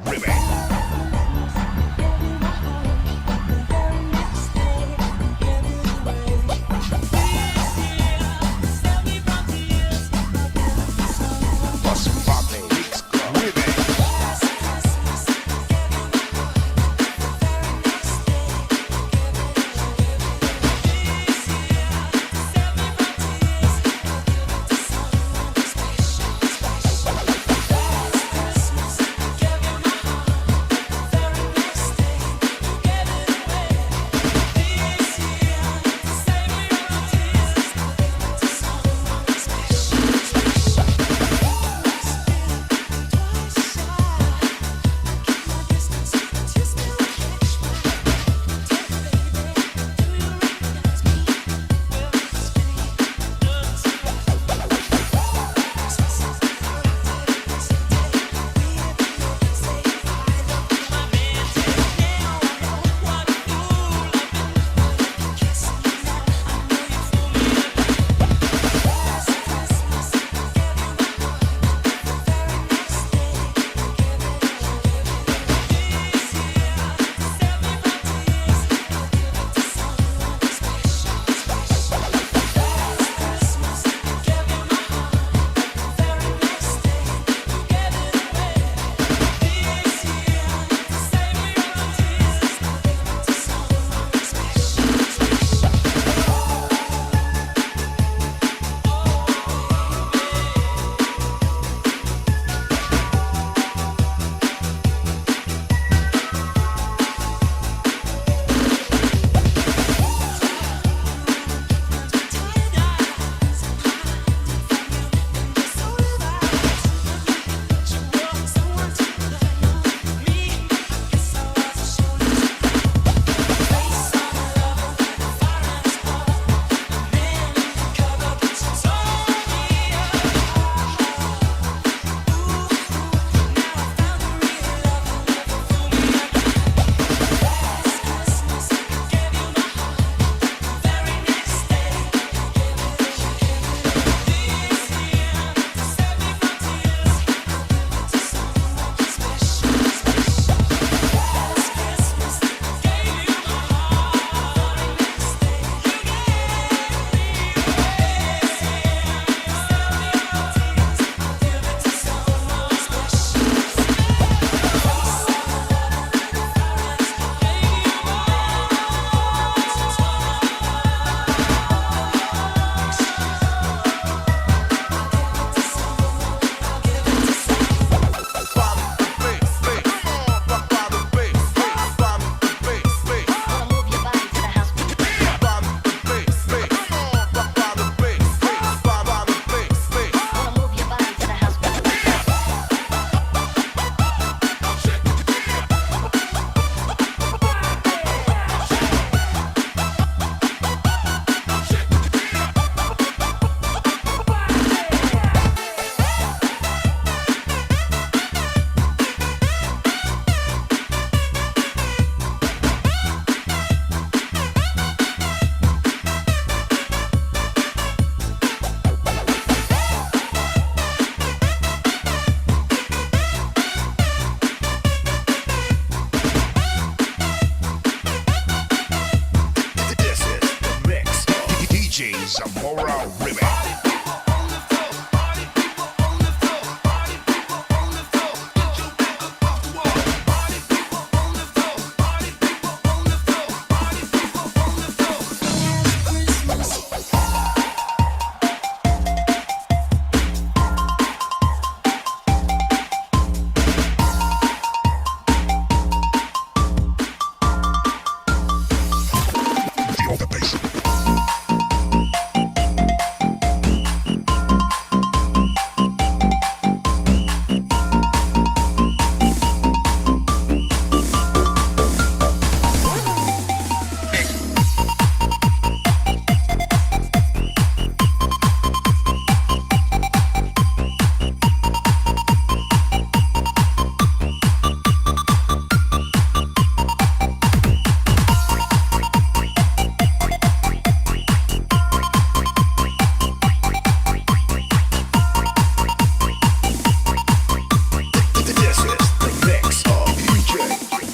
Remix. Masbate Mix Club Remix.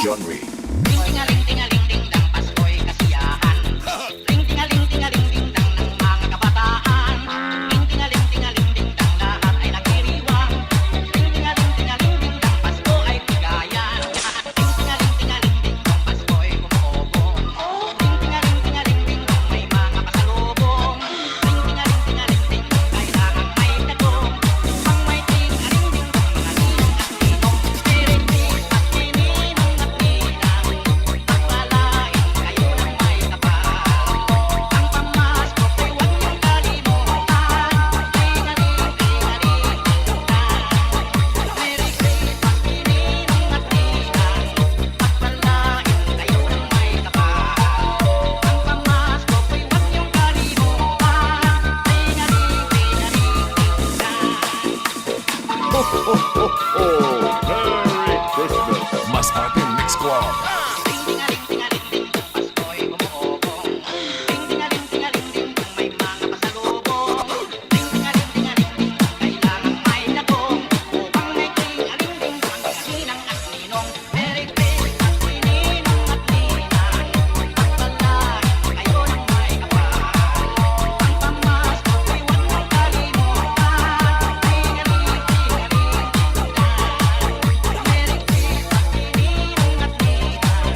John Ray. Ting-tingaling-tingaling-ding-dang, Pasko'y kasiyahan. Ting-tingaling-tingaling-ding-dang ng mga kabataan. Ting-tingaling-tingaling-ding-dang, lahat ay nagdiriwang. Ting-tingaling-tingaling-ding-dang, Pasko ay bigayan. Ting-tingaling-tingaling-ding-dang, Pasko'y kumubong. Ting-tingaling-tingaling-ding-dang, may mga pasalubong. Ting-tingaling-tingaling-ding-dang, kailangang may dagong. Pang may ting-aling-ding-dang, mga ninong at ninong. Merry Christmas, nininong at ninang. Pagpalain kayo ng may kapal. Ang pamasko ko'y huwag niyong kalimutan. Tingaling-tingaling-ding-dang. Merry Christmas, nininong at ninang. Pagpalain kayo ng may kapal. Ang pamasko ko'y huwag niyong kalimutan. Tingaling-tingaling-ding-dang. Mas Arte Mix Club. Ting-tingaling-tingaling-ding-dang, Pasko'y umuobong. Ting-tingaling-tingaling-ding-dang, may mga pasalubong. Ting-tingaling-tingaling-ding-dang, kailangang may dagong. Upang may ting-aling-ding-dang, mga ninang at ninong. Merry Christmas, nininong at ninang. Pagpalain kayo ng may kapal. Ang pamasko ko'y huwag mong kalimutan. Tingaling-tingaling-ding-dang. Merry Christmas, nininong at ninang.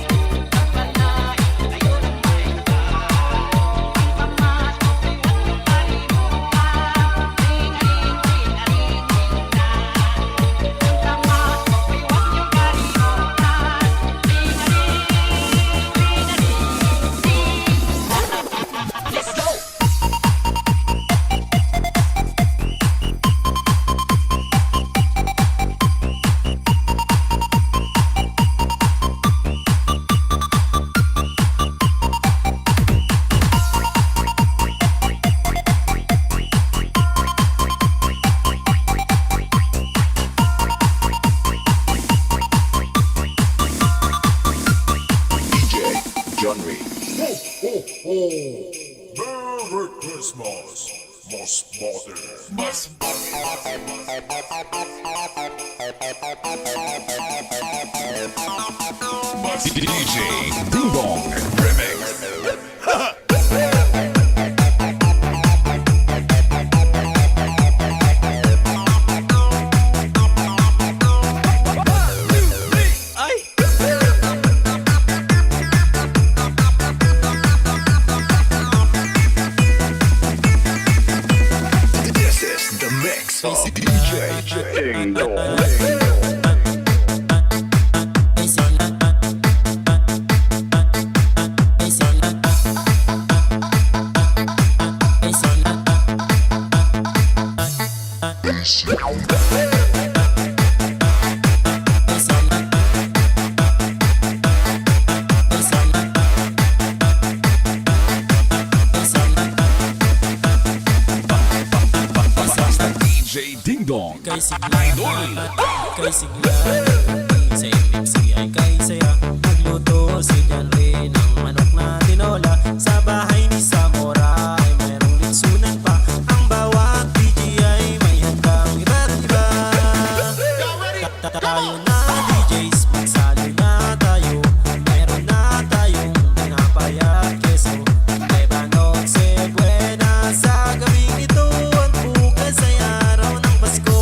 Pagpalain kayo ng may kapal. Ang pamasko ko'y huwag mong kalimutan. Tingaling-tingaling-ding-dang. Ang pamasko ko'y huwag niyong kalimutan. Tingaling-tingaling-ding-dang. Let's go! DJ John Ray. Merry Christmas, Mas Mother. Mas DJ Ding Dong Remix. This is the mix of DJ Ding Dong. Basta DJ Ding Dong. Kay sigla, kay sigla sa MMC ay kay saya. Nagluto si John Ray ng manok na tinola. Sa bahay ni Samora ay mayroong litsunan pa. Ang bawat DJ ay may handang iba't iba. Tayo na DJs, magsali na tayo. Meron na tayong tinapay at keso. Lebanotse buena sa gabing ito. Ang bukas ay araw ng Pasko.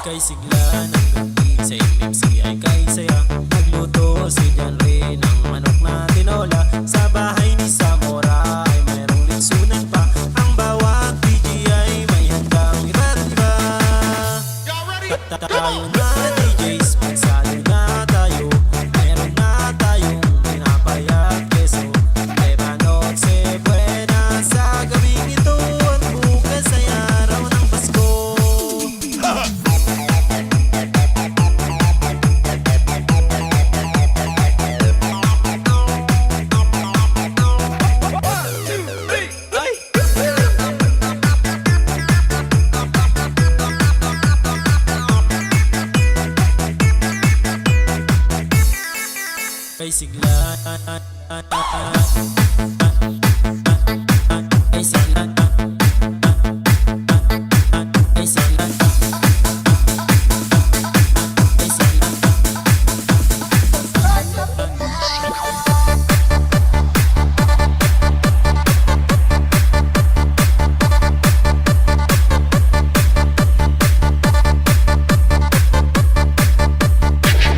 Kay sigla ng gabi sa MMC ay kay saya. Nagluto si John Ray ng manok na tinola. Sa bahay ni Samora ay mayroong litsunan pa. Ang bawat DJ ay may handang iba't iba. Tayo na DJs, magsalo na tayo. Meron na tayong pinapayat keso. Eba noche buena sa gabing ito. At bukas ay araw ng Pasko. Ay sigla, ay sigla, ay sigla, ay sigla.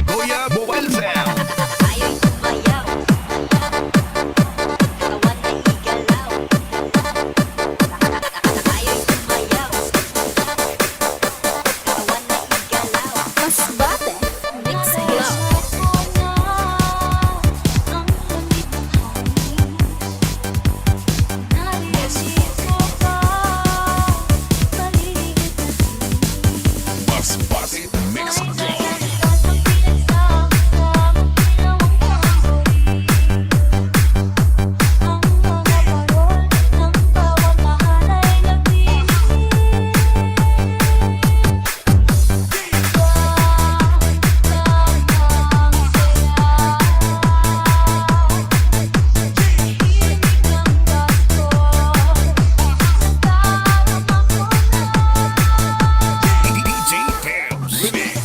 Goya Mobile Sound. Tayo'y sumayaw, katawan ay igalaw. Tayo'y sumayaw, katawan ay igalaw. Mas bate, mix glow. Mas Bate Mix Club. DJ Pams Remix. Ay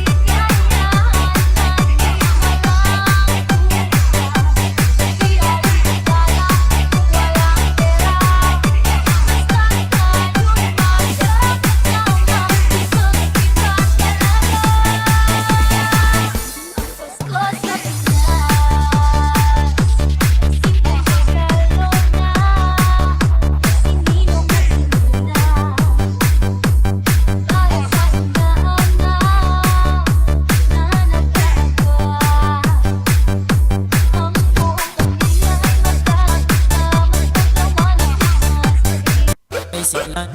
sigla. Mas Bate Mix Club.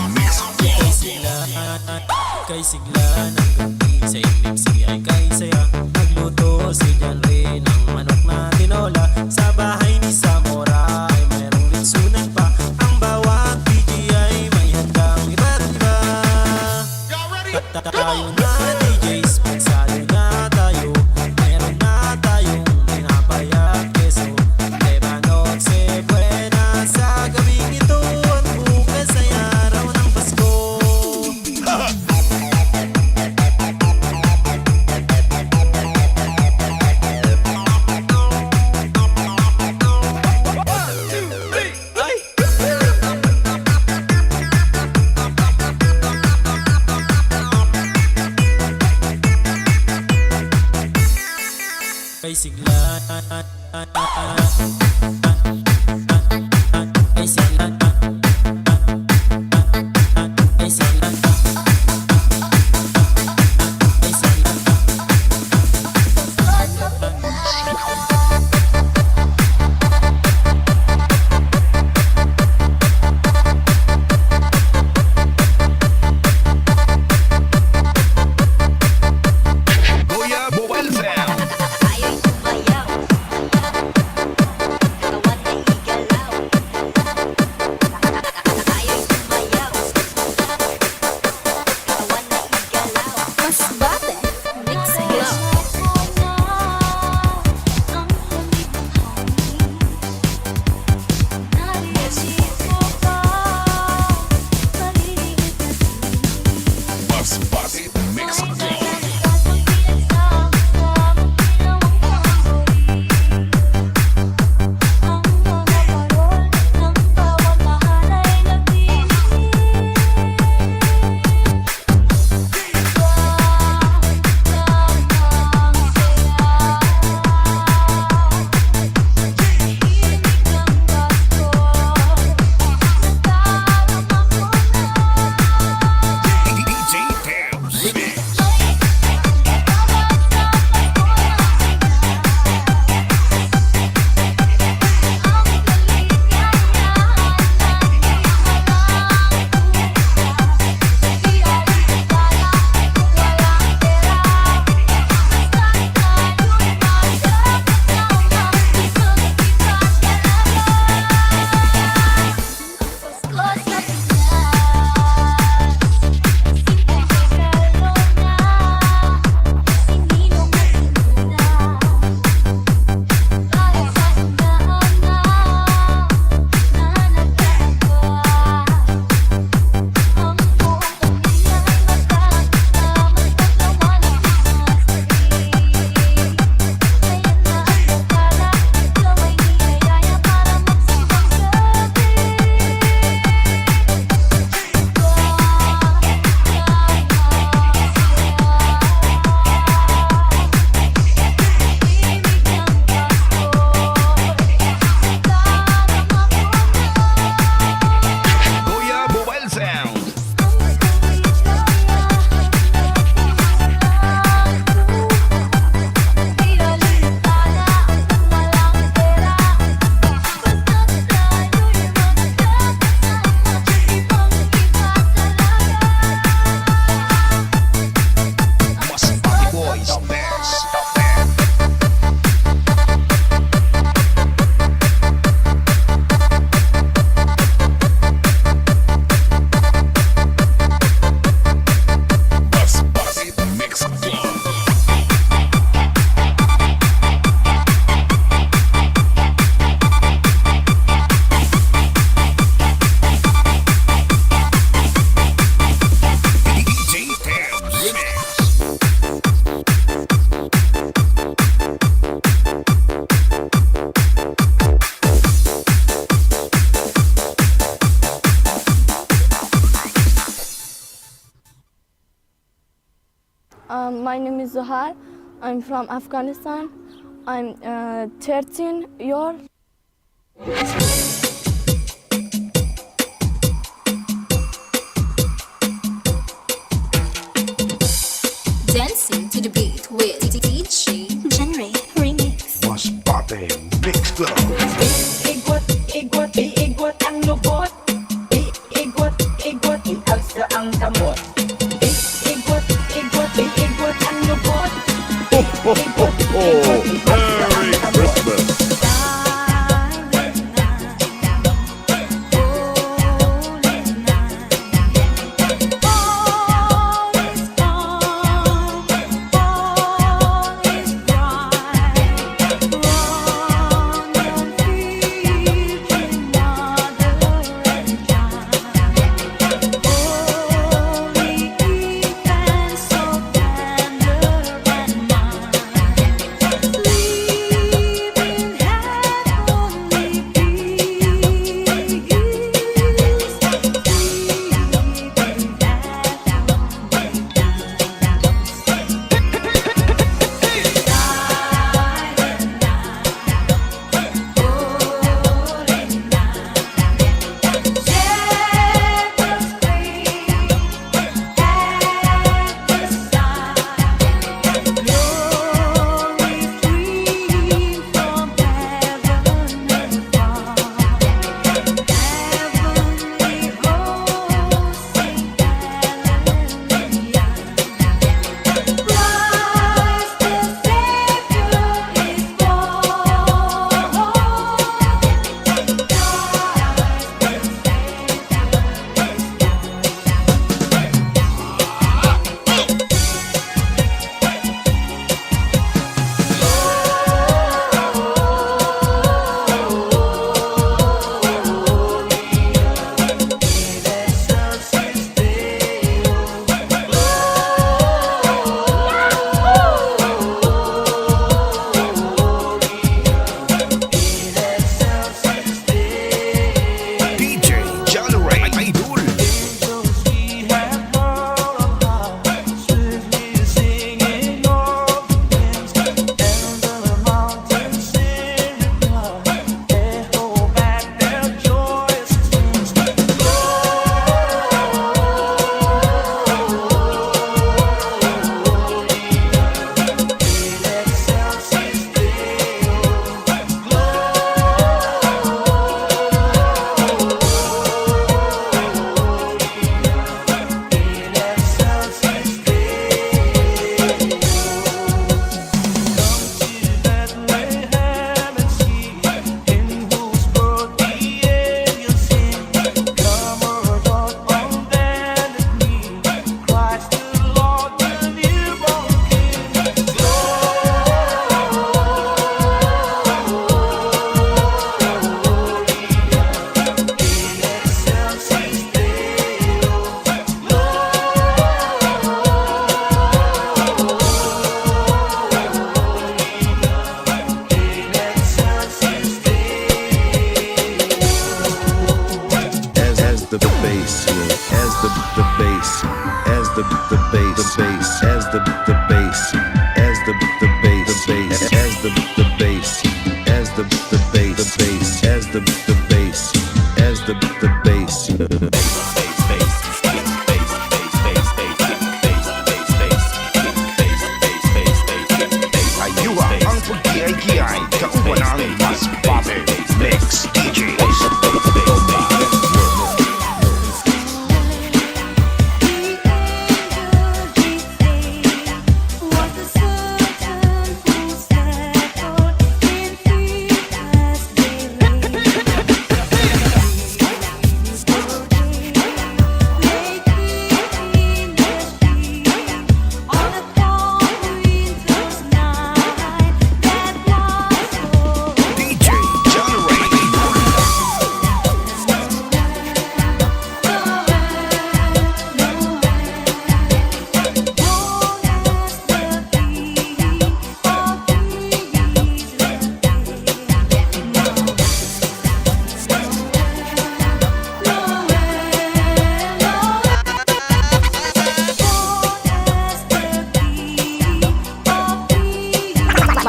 Kay sigla, kay sigla ng gabi. Sa eclipse ay kay saya. Nagluto si John Ray ng manok na tinola. Sa bahay ni Samora ay mayroong litsunan pa. Ang bawat DJ ay may handang iba't iba. Tayo na DJs, magsalo na tayo. Meron na tayong pinapayat keso. Eba noche buena sa gabing ito. At bukas ay araw ng Pasko. Kay sigla, ay sigla, ay sigla, ay sigla. Goya Mobile Sound. Tayo'y sumayaw, katawan ay igalaw. name is Zohar. I'm from Afghanistan. I'm 13 years. Dancing to the beat with DJ Genre Remix. Mas Bate Mix Club. Igot ang lubot. Igot iagsa ang kamot. Igot ang lubot. Merry Christmas.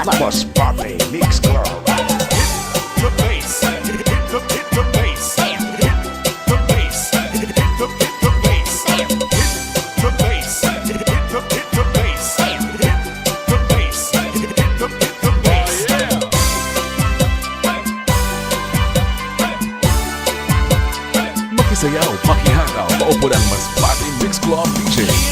Mas Party Mix Club. The bass, hit the bass, hit the bass, hit the bass, hit the bass, hit the bass, hit the bass, hit the bass. Makisayaw, makihangaw, paupo ng Mas Party Mix Club DJ.